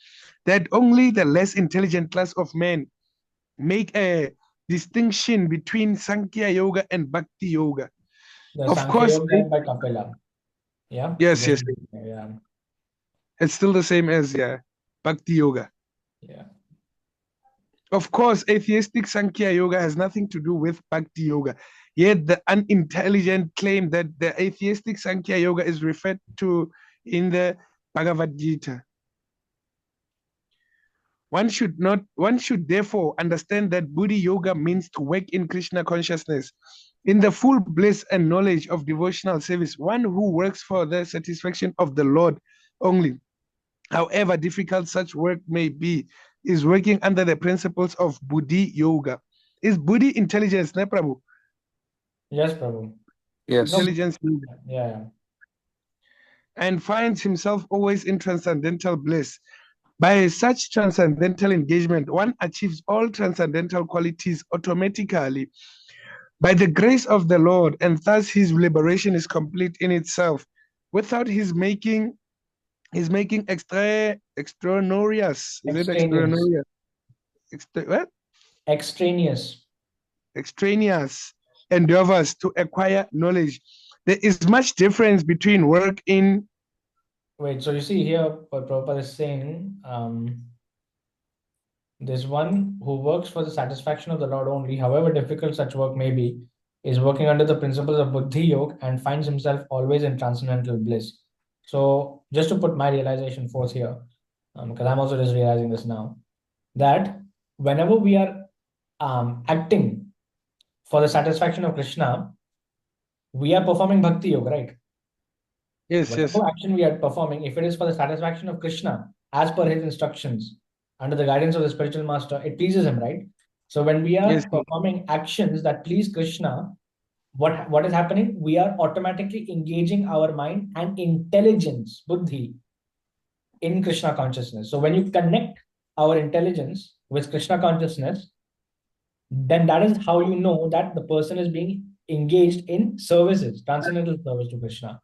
that only the less intelligent class of men make a distinction between Sankhya Yoga and Bhakti Yoga. Of Sankhya course, Yoga by Kapila. Yeah. Yes, yes. Yeah. It's still the same as Bhakti Yoga. Yeah. Of course, atheistic Sankhya Yoga has nothing to do with Bhakti Yoga. Yet the unintelligent claim that the atheistic Sankhya Yoga is referred to in the Bhagavad Gita. One should therefore understand that Buddhi Yoga means to work in Krishna consciousness. In the full bliss and knowledge of devotional service, one who works for the satisfaction of the Lord only, however difficult such work may be, is working under the principles of Buddhi Yoga. Is Buddhi intelligence, ne Prabhu? Yes, Prabhu. Yes. Intelligence. Yeah. And finds himself always in transcendental bliss. By such transcendental engagement, one achieves all transcendental qualities automatically by the grace of the Lord, and thus his liberation is complete in itself, without his making extraneous. Is it extraneous? What? Extraneous. Extraneous endeavors to acquire knowledge. There is much difference between work in. Wait, so you see here, what Prabhupada is saying, there's one who works for the satisfaction of the Lord only, however difficult such work may be, is working under the principles of Buddhi Yoga and finds himself always in transcendental bliss. So just to put my realization forth here, because I'm also just realizing this now, that whenever we are acting for the satisfaction of Krishna, we are performing Bhakti Yoga, right? Yes, Whatever action we are performing, if it is for the satisfaction of Krishna, as per his instructions, under the guidance of the spiritual master, it pleases him, right? So when we are performing actions that please Krishna, what is happening? We are automatically engaging our mind and intelligence, buddhi, in Krishna consciousness. So when you connect our intelligence with Krishna consciousness, then that is how you know that the person is being engaged in services, transcendental service to Krishna.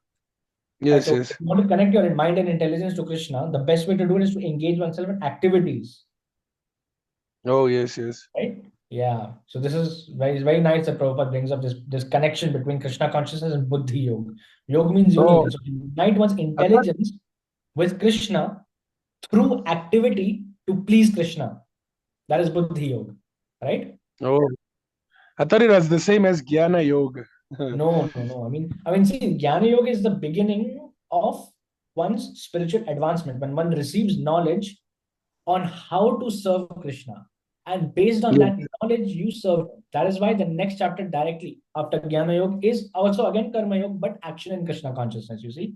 Yes, so yes. if you want to connect your mind and intelligence to Krishna, the best way to do it is to engage oneself in activities. Oh, yes, yes. Right? Yeah. So this is very nice that Prabhupada brings up this connection between Krishna consciousness and Buddhi Yoga. Yoga means union. So unite one's intelligence with Krishna through activity to please Krishna. That is Buddhi Yoga. Right? Oh, I thought it was the same as Jnana Yoga. No. I mean, see, Jnana Yoga is the beginning of one's spiritual advancement when one receives knowledge on how to serve Krishna. And based on Yes, that knowledge, you serve him. That is why the next chapter directly after Jnana Yoga is also again Karma Yoga, but action in Krishna consciousness, you see,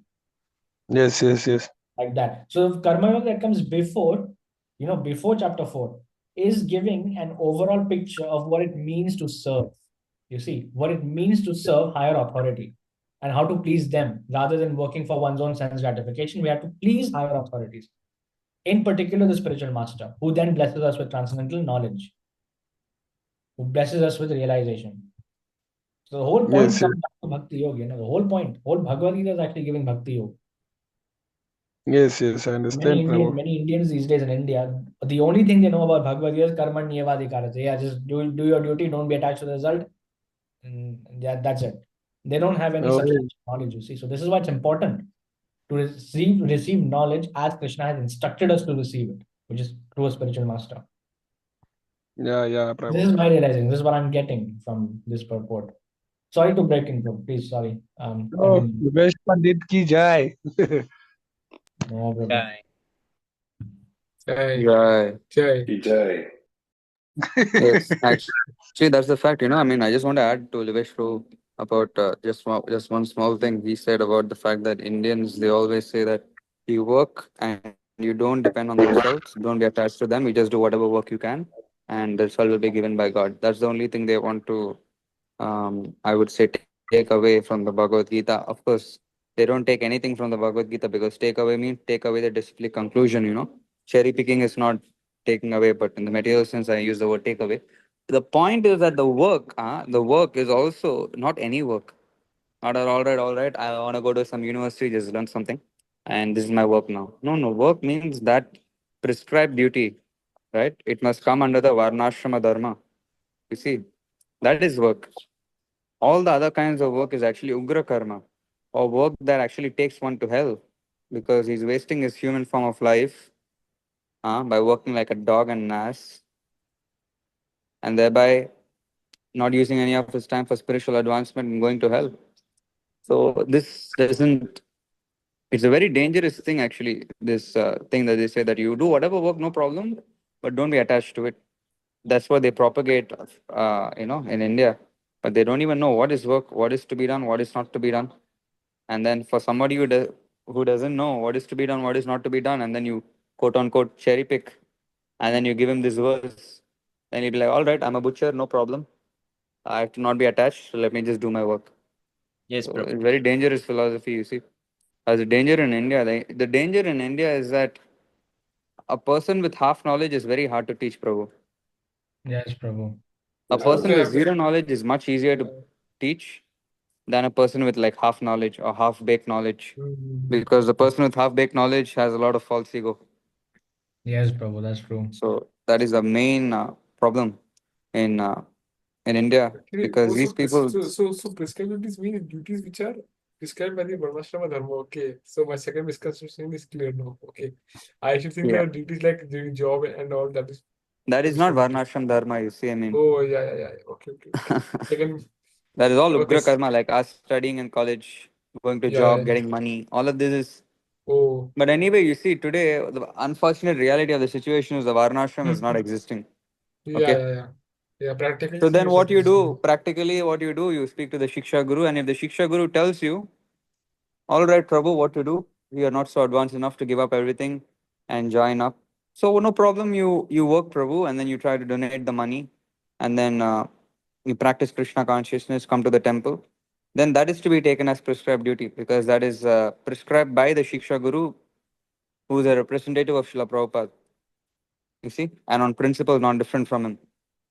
yes, yes, yes. like that. So Karma Yoga that comes before, before chapter 4, is giving an overall picture of what it means to serve. You see, what it means to serve higher authority and how to please them rather than working for one's own sense gratification. We have to please higher authorities, in particular the spiritual master, who then blesses us with transcendental knowledge, who blesses us with realization. So the whole point Yes, yes, comes back to Bhakti Yoga. The whole point, whole Bhagavad Gita is actually giving Bhakti Yoga. yes, yes. I understand, Prabhu. Many Indians these days in India, the only thing they know about Bhagavad Gita is karma niyavadikara. Yeah, just do your duty, don't be attached to the result. Yeah, that's it. They don't have any Oh, substantial knowledge, you see. So this is why it's important to receive knowledge as Krishna has instructed us to receive it, which is through a spiritual master. yeah, This Prabhu. is my realizing. This is what I'm getting from this purport. Sorry to break in, bro. Please, sorry. I Oh, mean, the best Pandit ki jai. no, bro. Jai. Jai, Right. Jai. Jai. Yes, actually, that's the fact. I mean, I just want to add to Livesh Bro about just one small thing. He said about the fact that Indians, they always say that you work and you don't depend on the results. Don't be attached to them. You just do whatever work you can, and the result will be given by God. That's the only thing they want to, I would say, take away from the Bhagavad Gita. Of course, they don't take anything from the Bhagavad Gita because take away means take away the disciplined conclusion. Cherry picking is not taking away, but in the material sense, I use the word take away. The point is that the work is also not any work. Not all right. I want to go to some university, just learn something, and this is my work now. No, no. Work means that prescribed duty, right? It must come under the Varnashrama Dharma. You see, that is work. All the other kinds of work is actually Ugra Karma, or work that actually takes one to hell because he's wasting his human form of life by working like a dog and an ass, and thereby not using any of his time for spiritual advancement and going to hell. So this doesn't. It's a very dangerous thing, actually. This thing that they say that you do whatever work, no problem, but don't be attached to it. That's what they propagate, in India. But they don't even know what is work, what is to be done, what is not to be done. And then for somebody who doesn't know what is to be done, what is not to be done, and then you quote unquote cherry pick, and then you give him this verse, then he'll be like, all right, I'm a butcher, no problem. I have to not be attached, so let me just do my work. Yes, So Prabhu. it's very dangerous philosophy, you see. As a danger in India, the danger in India is that a person with half knowledge is very hard to teach, Prabhu. Yes, Prabhu. A That's person true. with Yeah, zero knowledge is much easier to teach than a person with like half knowledge or half baked knowledge. mm, Because the person with half baked knowledge has a lot of false ego. Yes, Prabhu. That's true. So that is the main problem in uh, in India actually, because also these people. prescribed duties mean duties which are prescribed by the Varnashrama Dharma. Okay, so my second misconception is clear now. Okay, I should think Yeah, that duties like doing job and all that is that is not prescribed duties. Varnashram Dharma, you see. I mean, Oh yeah. Okay. Second, that is all okay, Ugra Karma, like us studying in college, going to job, yeah. getting money. All of this is. Oh, But anyway, you see, today, the unfortunate reality of the situation is the Varnashram is not existing. Okay. yeah. Practically So then seriously what you existing. do, practically what you do, you speak to the Shiksha Guru, and if the Shiksha Guru tells you, all right, Prabhu, what to do? We are not so advanced enough to give up everything and join up. So no problem, you work, Prabhu, and then you try to donate the money, and then you practice Krishna consciousness, come to the temple. Then that is to be taken as prescribed duty because that is prescribed by the Shiksha Guru, who is a representative of Srila Prabhupada. You see, and on principle, not different from him.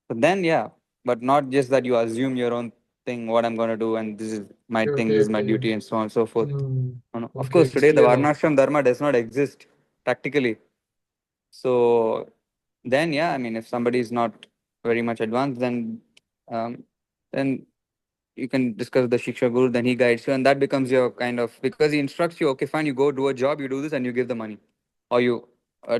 So then, yeah, but not just that you assume your own thing, what I'm going to do, and this is my thing, this is my Okay. duty, and so on and so forth. No, no. Of Okay, course, it's today the clear now. Varnashram Dharma does not exist practically. So then, yeah, I mean, if somebody is not very much advanced, um, then you can discuss with the Shiksha Guru, then he guides you, and that becomes your kind of because he instructs you, okay, fine, you go do a job, you do this, and you give the money, or you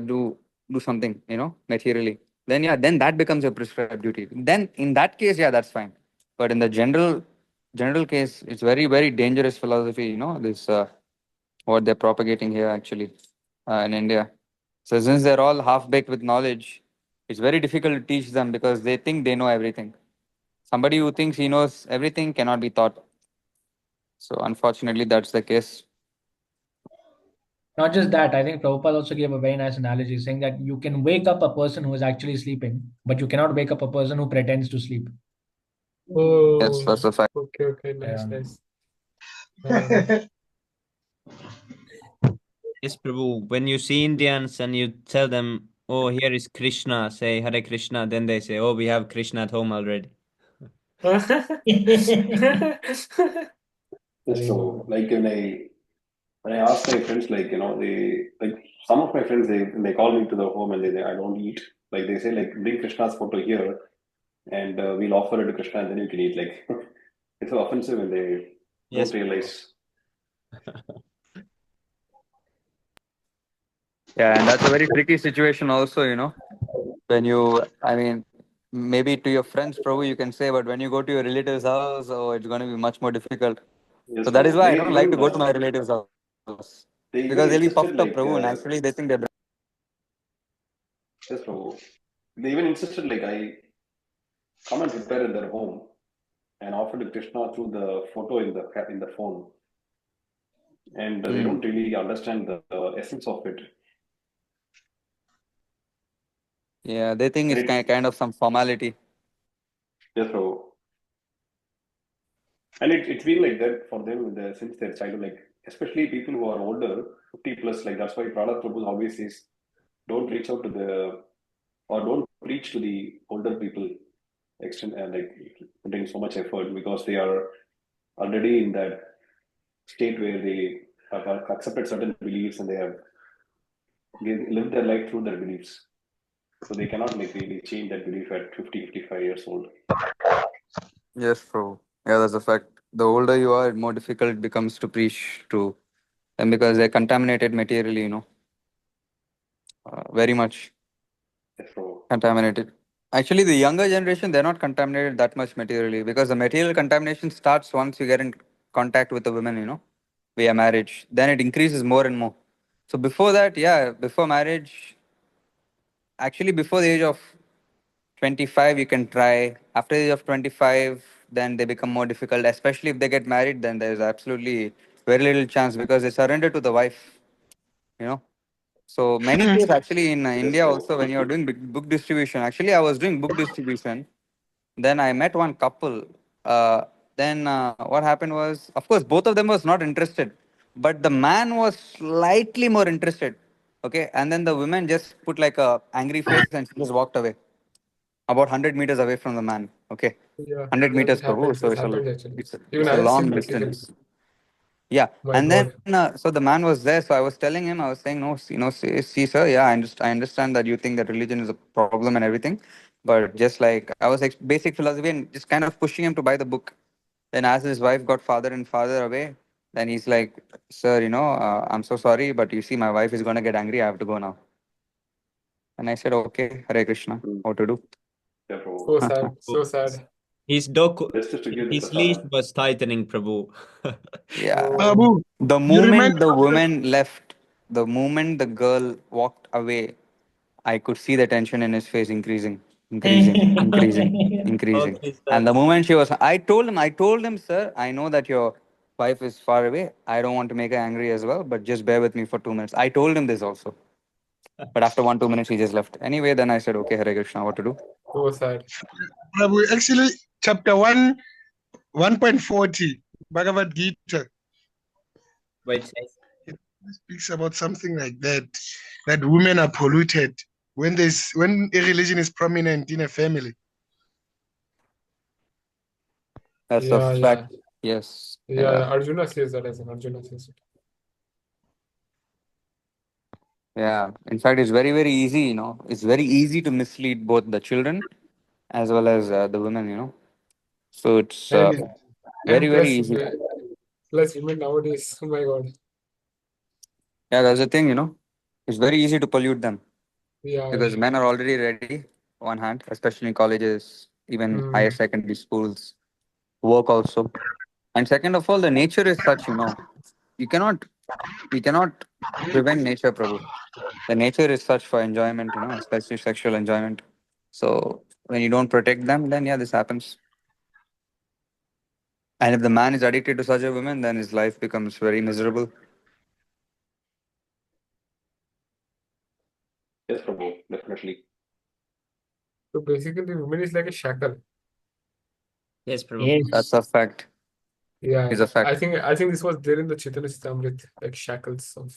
do something, materially. Then yeah, then that becomes your prescribed duty. Then in that case, yeah, that's fine. But in the general general case, it's very, very dangerous philosophy, you know, this what they're propagating here actually in India. So since they're all half-baked with knowledge, it's very difficult to teach them because they think they know everything. Somebody who thinks he knows everything cannot be taught. So unfortunately, that's the case. Not just that, I think Prabhupada also gave a very nice analogy saying that you can wake up a person who is actually sleeping, but you cannot wake up a person who pretends to sleep. Yes, Oh, that's a fact. okay, nice, Yeah. nice. Uh, Yes, Prabhu. When you see Indians and you tell them, "Oh, here is Krishna," say Hare Krishna, then they say, "Oh, we have Krishna at home already." Yes, so like when I ask my friends, like they like some of my friends they call me to the home and they I don't eat. Like they say like bring Krishna's photo here and we'll offer it to Krishna and then you can eat. Like it's so offensive when they Yes, don't realize. Yeah, and that's a very tricky situation also, you know. When you, I mean, maybe to your friends, probably you can say, but when you go to your relative's house, oh, it's going to be much more difficult. Yes, So that is bro. why I They don't like to even go to my relative's house they even because they'll be insisted puffed up, like Prabhu. Naturally, they think they're. yes, bro. They even insisted like I come and prepare in their home and offer to Krishna through the photo in the phone, and they Mm. don't really understand the essence of it. Yeah, they think And it's kind of some formality. yes, bro. And it's been like that for them since their childhood. Like especially people who are older, 50 plus. Like that's why Prahlad Prabhu always says, don't reach out to the or don't preach to the older people extent and like putting so much effort because they are already in that state where they have accepted certain beliefs and they have lived their life through their beliefs. So they cannot like really change that belief at 50, 55 years old. Yes, Prabhu. Yeah, that's a fact. The older you are, the more difficult it becomes to preach to them because they're contaminated materially, you know, very much So contaminated. Actually, the younger generation, they're not contaminated that much materially because the material contamination starts once you get in contact with the women, you know, via marriage. Then it increases more and more. So before that, yeah, before marriage, actually before the age of 25, you can try. After the age of 25, then they become more difficult, especially if they get married, then there's absolutely very little chance because they surrender to the wife, you know. So many cases actually in yes, India bro. also when you're doing book distribution. Actually, I was doing book distribution. Then I met one couple. Then what happened was, of course, both of them was not interested, but the man was slightly more interested. Okay, and then the woman just put like a angry face and she just walked away, about 100 meters away from the man. Okay, yeah, 100 yeah, meters, Prabhu. So this happens actually. Even it's a I've long seen practically. distance. Yeah, My and then God. so the man was there. So I was telling him, I was saying, no, you know, see, sir, yeah, I understand that you think that religion is a problem and everything, but just like I was basic philosophy and just kind of pushing him to buy the book. Then as his wife got farther and farther away, then he's like, sir, you know, I'm so sorry, but you see, my wife is gonna get angry. I have to go now. And I said, okay, Hare Krishna, Mm. what to do? Yeah, bro. So sad, so sad. his doku, Best is to give the his leash prasadam. was tightening, Prabhu. Yeah. Oh, Babu, The you remind moment me the of the, woman left, the moment the girl walked away, I could see the tension in his face increasing, increasing, increasing, increasing. Okay, And sir. the moment I told him, sir, I know that your wife is far away. I don't want to make her angry as well, but just bear with me for 2 minutes. I told him this also. But after 2 minutes, he just left. Anyway, then I said, okay, Hare Krishna, what to do? so sad. Babu, actually, chapter 1.40, Bhagavad Gita, Wait, say. it speaks about something like that, that women are polluted when a religion is prominent in a family. That's a Yeah, yeah, fact. Yes. yeah, Yeah. yeah. Arjuna says that as well. Arjuna says it. Yeah. In fact, it's very, very easy, you know. It's very easy to mislead both the children as well as the women, you know. So it's And very, and very easy. plus women nowadays. Oh my God. Yeah, that's the thing, you know. It's very easy to pollute them Yeah, because yeah. men are already ready on hand, especially in colleges, even higher Hmm. secondary schools, work also. And second of all, the nature is such, you cannot prevent nature, Prabhu. The nature is such for enjoyment, especially sexual enjoyment. So when you don't protect them, then yeah, this happens. And if the man is addicted to such a woman, then his life becomes very miserable. Yes, Prabhu, definitely. So basically, women is like a shackle. Yes, Prabhu. Yes. That's a fact. Yeah, It's a I fact. think this was there in the Chaitanya Charitamrita, like shackles of.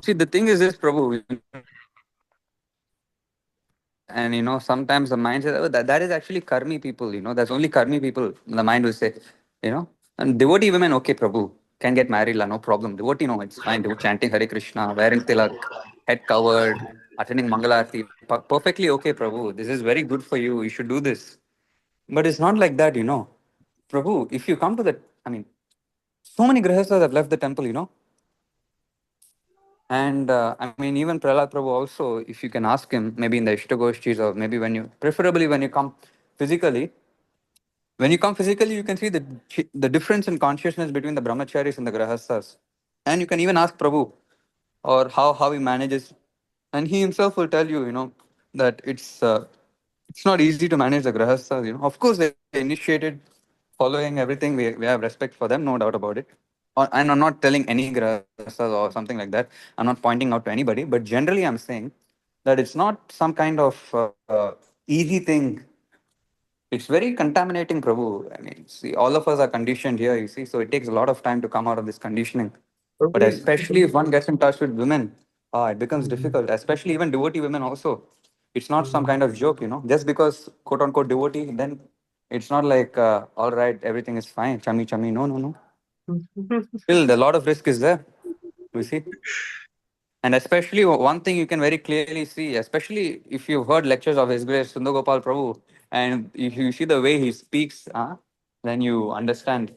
See, the thing is this, Prabhu, and sometimes the mind says, oh, that is actually karmi people, that's only karmi people. The mind will say, and devotee women, okay, Prabhu, can get married, la, no problem. Devotee, no, it's fine. Devotee chanting Hare Krishna, wearing tilak, head covered, attending Mangalarti, perfectly okay, Prabhu. This is very good for you. You should do this. But it's not like that, Prabhu, if you come to the, I mean, so many grihasthas have left the temple, And I mean, even Prahlad Prabhu also, if you can ask him, maybe in the Ishtagoshtis or maybe preferably when you come physically, you can see the difference in consciousness between the brahmacharis and the grahasthas. And you can even ask Prabhu or how he manages. And he himself will tell you, that it's not easy to manage the grahasthas. Of course, they initiated following everything. We have respect for them, no doubt about it. And I'm not telling any grahasthas or something like that. I'm not pointing out to anybody, but generally, I'm saying that it's not some kind of easy thing. It's very contaminating, Prabhu. I mean, see, all of us are conditioned here, you see, so it takes a lot of time to come out of this conditioning. But Probably. especially if one gets in touch with women, it becomes Mhm. difficult, especially even devotee women also. It's not some Mhm. kind of joke, just because quote unquote devotee, then it's not like, all right, everything is fine, chummy, chummy. No, no, no. Still, a lot of risk is there, you see. And especially one thing you can very clearly see, especially if you've heard lectures of His Grace Sundar Gopal Prabhu, and if you see the way he speaks, then you understand.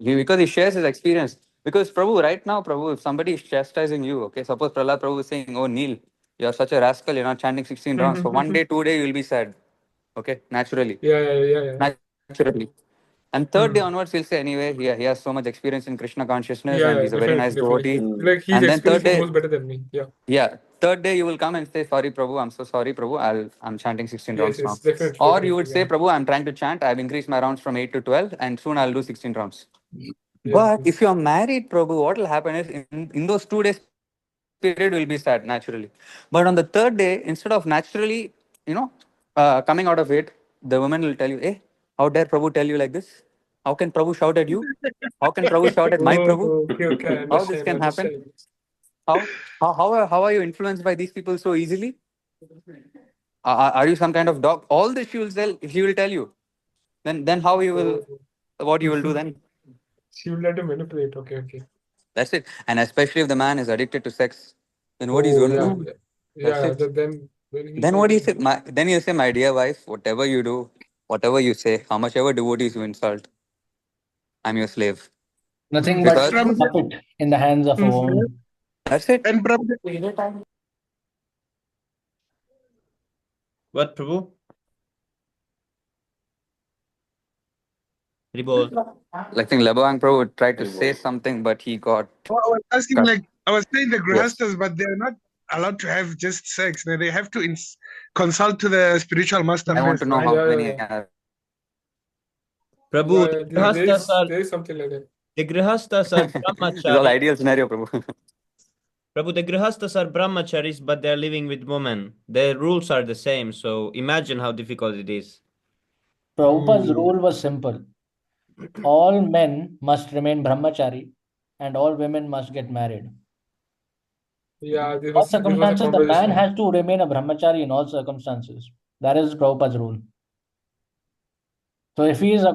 Because he shares his experience. Because Prabhu, right now, Prabhu, if somebody is chastising you, okay, suppose Prahlad Prabhu is saying, oh, Neil, you're such a rascal, you're not chanting 16 rounds. For one day, 2 day, you'll be sad. Okay, naturally. Yeah, yeah, yeah, yeah. Naturally. And third day Hmm. onwards, he'll say, anyway, he has so much experience in Krishna consciousness Yeah, and yeah, he's a very definitely, nice definitely. devotee. Mm. Like his And then experience third day, knows better than me. Yeah. yeah, third day you will come and say, sorry, Prabhu, I'm so sorry, Prabhu. I'm chanting 16 Yes, rounds yes, now. definitely, Or you definitely. would say, Yeah. Prabhu, I'm trying to chant. I've increased my rounds from 8 to 12, and soon I'll do 16 rounds. Yes, But if yes. you're married, Prabhu, what will happen is in those 2 days period will be sad naturally. But on the third day, instead of naturally, coming out of it, the woman will tell you, hey, how dare Prabhu tell you like this? How can Prabhu shout at you? How can Prabhu shout at my Prabhu? Oh, okay, okay. I How this understand, I can happen? understand. How how are you influenced by these people so easily? Are you some kind of dog? All this she will tell you. Then how you will, Oh. what you will do then? She would like to manipulate. Okay, okay. That's it. And especially if the man is addicted to sex, then what he's Oh, going to yeah, do? yeah. That's Yeah, it. then he Then what do you can. say? Then you say, my dear wife, whatever you do, whatever you say, how much ever devotees you insult, I'm your slave. Nothing And but Because Prabhu, puppet in the hands of a woman. that's it. and Prabhu, What, Prabhu? Ribol. Like I think Lebowang Pro tried to Very say well. something, but he got I was asking, cut. like, I was saying the Yes. grihastas, but they're not allowed to have just sex. No, they have to consult to the spiritual master I want to first, know right? how Yeah, yeah, many yeah. are. Prabhu, Yeah, yeah. There is something like that. the grihastas are This is all brahmacharis. ideal scenario, Prabhu. Prabhu, the grihastas are brahmacharis, but they're living with women. The rules are the same, so imagine how difficult it is. Prabhupada's Hmm. rule was simple. All men must remain brahmachari and all women must get married. Yeah, All this was a circumstances, the man conversation. has to remain a brahmachari in all circumstances. That is Prabhupada's rule. So if he is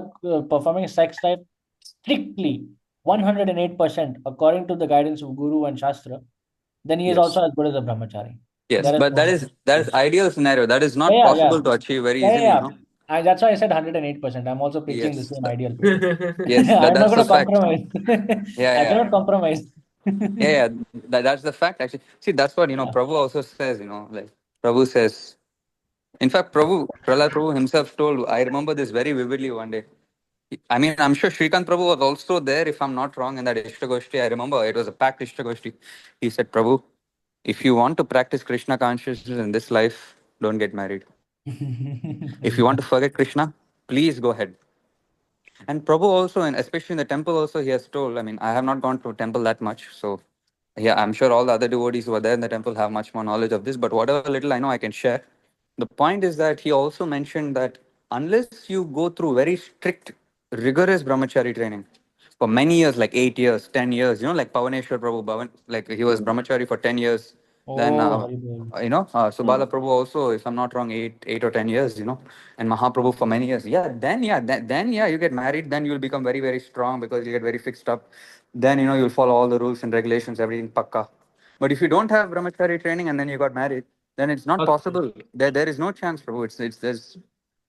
performing sex life strictly 108% according to the guidance of Guru and Shastra, then he is Yes. also as good as a brahmachari. Yes, That is but that is ideal scenario. That is yeah, not yeah, yeah. possible to achieve very Yeah, yeah, easily, yeah. That's why I said 108%. I'm also preaching the Yes. same ideal to you. Yes, I'm not that's going the to fact. compromise. Yeah, I yeah. cannot compromise. Yeah, yeah. That's the fact actually. See, that's what Yeah. Prabhu also says, like Prabhu says. In fact, Prahlad Prabhu himself told, I remember this very vividly one day. I mean, I'm sure Shrikant Prabhu was also there, if I'm not wrong, in that Ishtagoshti. I remember it was a packed Ishtagoshti. He said, Prabhu, if you want to practice Krishna consciousness in this life, don't get married. If you want to forget Krishna, please go ahead. And Prabhu also, and especially in the temple also, he has told, I mean, I have not gone to temple that much. So, yeah, I'm sure all the other devotees who are there in the temple have much more knowledge of this. But whatever little I know, I can share. The point is that he also mentioned that unless you go through very strict, rigorous brahmachari training for many years, like 8 years, 10 years, like Pavaneshwar Prabhu, like he was brahmachari for 10 years. Then, Oh, Haribol. Subala Prabhu also, if I'm not wrong, 8 or 10 years, and Mahaprabhu for many years. Then you get married, then you'll become very, very strong because you get very fixed up. Then, you'll follow all the rules and regulations, everything pakka. But if you don't have brahmachari training and then you got married, then it's not possible. There is no chance, Prabhu. There's,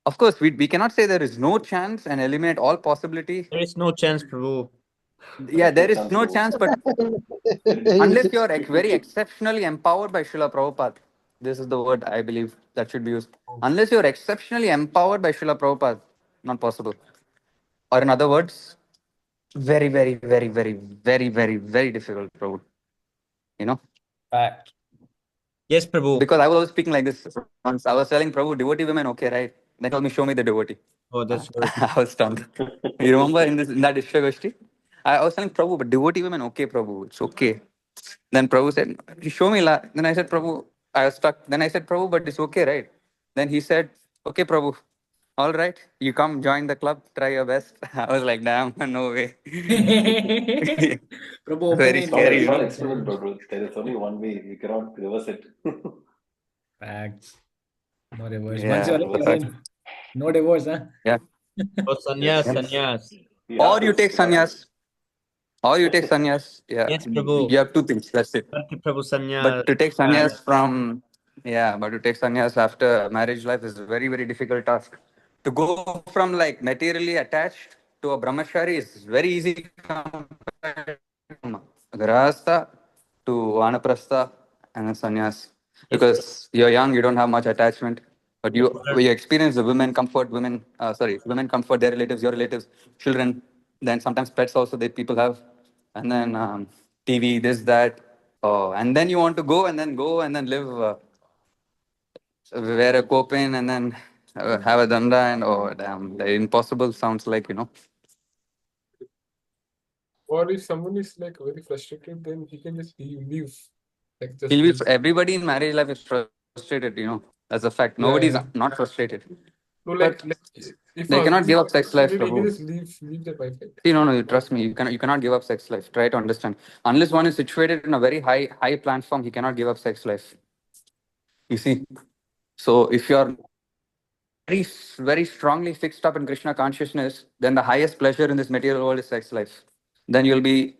of course, we cannot say there is no chance and eliminate all possibility. There is no chance, Prabhu. Yeah, there is chance, no Prabhu. chance, but unless you are very exceptionally empowered by Srila Prabhupada, this is the word I believe that should be used. Unless you are exceptionally empowered by Srila Prabhupada, not possible. Or in other words, very, very, very, very, very, very, very difficult, Prabhu. You know, Fact. Yes, Prabhu. because I was always speaking like this. Once I was telling Prabhu, devotee women, okay, right? Then he told me, show me the devotee. Oh, that's good. I was stunned. You remember in that Ishtagoshti? I was telling Prabhu, but devotee women, okay, Prabhu, it's okay. Then Prabhu said, "You show me la." Then I said, Prabhu, I was stuck. Then I said, Prabhu, but it's okay, right? Then he said, okay, Prabhu, all right, you come join the club, try your best. I was like, damn, no way. Prabhu Very opening scary, It's not the experiment, bro. There is only one way. You cannot reverse it. Facts. No reverse. Once Yeah, you're Reverse in, it. no divorce, huh? yeah. Oh, sannyas, Yes. sannyas. You Or have you to. take You have to. sannyas. Or you take sannyas. Yeah. Yes, Prabhu. You have two things. That's it. Bhakti Prabhu sannyas. But to take sannyas but to take sannyas after marriage life is a very, very difficult task. To go from like materially attached to a brahmachari is very easy compared from grahastha to vanaprastha and then sannyas. Yes, Because you're young, you don't have much attachment, but yes, you experience the women comfort their relatives, your relatives, children, then sometimes pets also that people have, and then TV, this, that. Oh, and then you want to go and then live, wear a copin and then have a danda and oh damn, the impossible sounds like Or if someone is like very frustrated, then he can just leave. Like just he'll be leave. everybody in marriage life is frustrated. That's a fact. Yeah, Nobody's yeah. not frustrated, No, but like if a they cannot husband is give up sex life, frustrated, he can Prabhu. just leave their wife, right? See, no, you trust me. You cannot give up sex life. Try to understand. Unless one is situated in a very high platform, he cannot give up sex life. You see. So if you are very very strongly fixed up in Krishna consciousness, then the highest pleasure in this material world is sex life. Then you'll be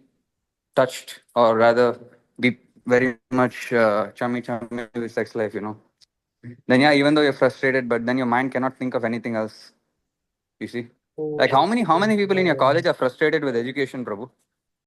touched, or rather, be very much chummy with sex life. Then yeah, even though you're frustrated, but then your mind cannot think of anything else. You see. Oh, Like how many okay. people in your Yeah. college are frustrated with education, Prabhu?